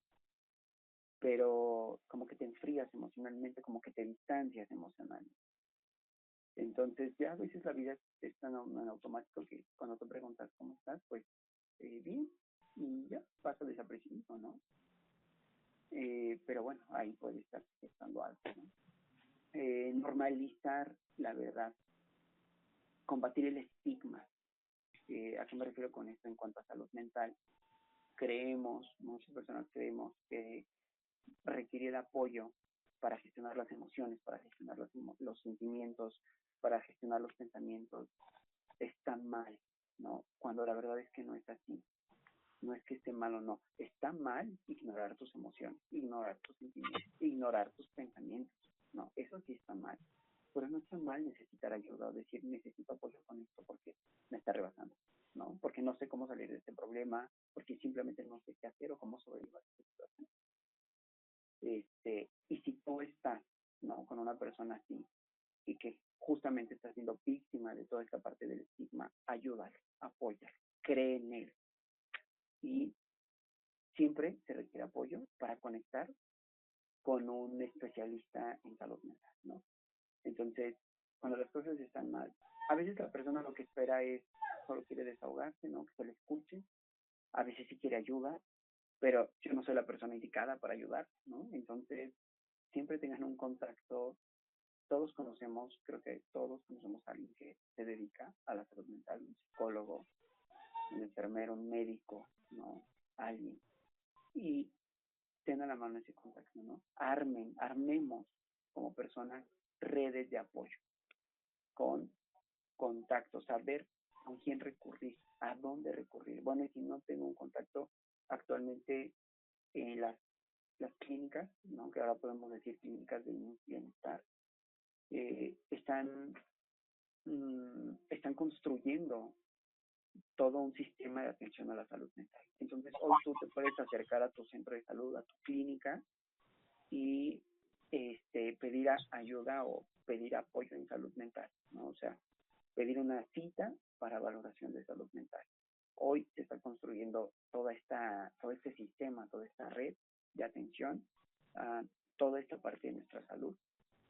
pero como que te enfrías emocionalmente, como que te distancias emocionalmente. Entonces ya a veces la vida es tan en automático que cuando te preguntas cómo estás, pues bien, y ya pasa desapercibido, ¿no? Pero bueno, ahí puede estar estando algo, ¿no? Normalizar la verdad, combatir el estigma. ¿A qué me refiero con esto en cuanto a salud mental? Muchas personas creemos que requiere de apoyo para gestionar las emociones, para gestionar los sentimientos, para gestionar los pensamientos. Está mal, ¿no? Cuando la verdad es que no es así. No es que esté mal o no. Está mal ignorar tus emociones, ignorar tus sentimientos, ignorar tus pensamientos. No, eso sí está mal. Pero no está mal necesitar ayuda o decir necesito apoyo con esto porque me está rebasando, ¿no? Porque no sé cómo salir de este problema, porque simplemente no sé qué hacer o cómo sobrellevar esta situación. Y si tú estás, ¿no? Con una persona así y que justamente está siendo víctima de toda esta parte del estigma, ayúdalo, apóyalo, cree en él. Y siempre se requiere apoyo para conectar con un especialista en salud mental, ¿no? Entonces, cuando las cosas están mal, a veces la persona lo que espera es, solo quiere desahogarse, ¿no? Que se le escuche, a veces sí quiere ayuda, pero yo no soy la persona indicada para ayudar, ¿no? Entonces, siempre tengan un contacto. Todos conocemos, creo que todos conocemos a alguien que se dedica a la salud mental, un psicólogo, un enfermero, un médico, ¿no? Alguien. Y tengan a la mano ese contacto, ¿no? Armemos como personas redes de apoyo, con contactos, saber con quién recurrir, a dónde recurrir. Bueno, y si no tengo un contacto actualmente en las clínicas, ¿no? Que ahora podemos decir clínicas de bienestar, están construyendo todo un sistema de atención a la salud mental. Entonces, hoy tú te puedes acercar a tu centro de salud, a tu clínica y pedir ayuda o pedir apoyo en salud mental, ¿no? O sea, pedir una cita para valoración de salud mental. Hoy se está construyendo todo este sistema, toda esta red de atención a toda esta parte de nuestra salud,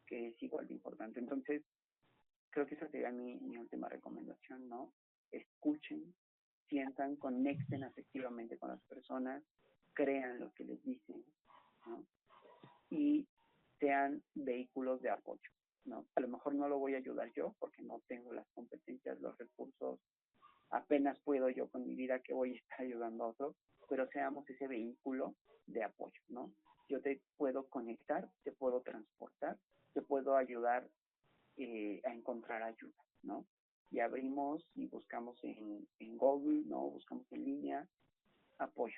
que es igual de importante. Entonces, creo que esa sería mi última recomendación, ¿no? Escuchen, sientan, conecten afectivamente con las personas, crean lo que les dicen, ¿no? Y sean vehículos de apoyo, ¿no? A lo mejor no lo voy a ayudar yo porque no tengo las competencias, los recursos, apenas puedo yo con mi vida que voy a estar ayudando a otros, pero seamos ese vehículo de apoyo, ¿no? Yo te puedo conectar, te puedo transportar, te puedo ayudar a encontrar ayuda, ¿no? Y abrimos y buscamos en Google, ¿no? Buscamos en línea apoyo.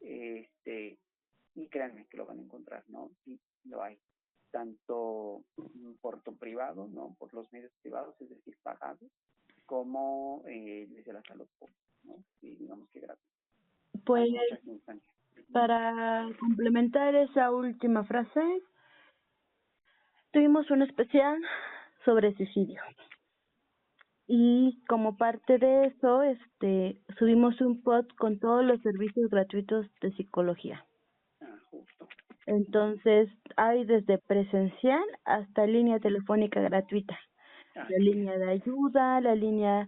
Y créanme que lo van a encontrar, ¿no? Sí, lo hay. Tanto por tu privado, ¿no? Por los medios privados, es decir, pagados, como desde la salud pública, ¿no? Y digamos que gratis. Pues Hay muchas instancias. para complementar esa última frase, tuvimos un especial sobre suicidio. Y como parte de eso, subimos un post con todos los servicios gratuitos de psicología. Justo. Entonces, hay desde presencial hasta línea telefónica gratuita. La línea de ayuda, la línea...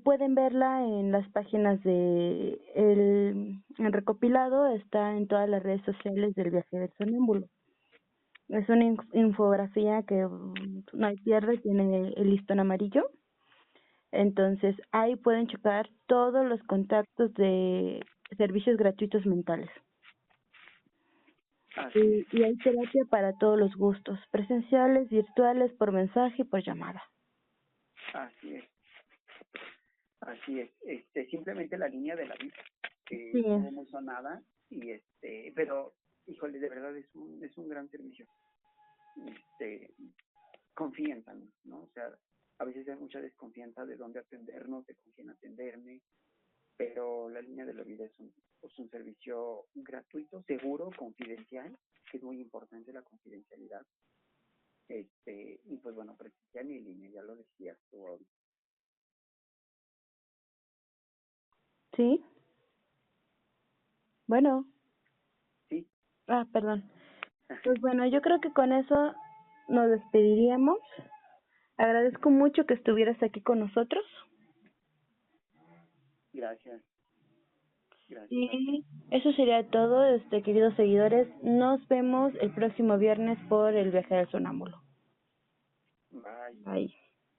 pueden verla en las páginas de... El recopilado está en todas las redes sociales del Viaje del Sonámbulo. Es una infografía que no hay pierde, tiene el listón amarillo. Entonces, ahí pueden checar todos los contactos de servicios gratuitos mentales. Y hay terapia para todos los gustos, presenciales, virtuales, por mensaje y por llamada. Así es. Así es. Simplemente la línea de la vida, que Sí. estuvo muy sonada, pero, híjole, de verdad es un gran servicio. Confíen también, ¿no? O sea, a veces hay mucha desconfianza de dónde atendernos, de con quién atenderme, pero la línea de la vida es un servicio gratuito, seguro, confidencial, que es muy importante la confidencialidad. Y pues bueno, presencial y en línea, ya lo decías tú ahorita. ¿Sí? Bueno. Sí. Perdón. Pues bueno, yo creo que con eso nos despediríamos. Agradezco mucho que estuvieras aquí con nosotros. Gracias. Gracias. Y eso sería todo, queridos seguidores. Nos vemos el próximo viernes por el Viaje del Sonámbulo. Bye. Bye.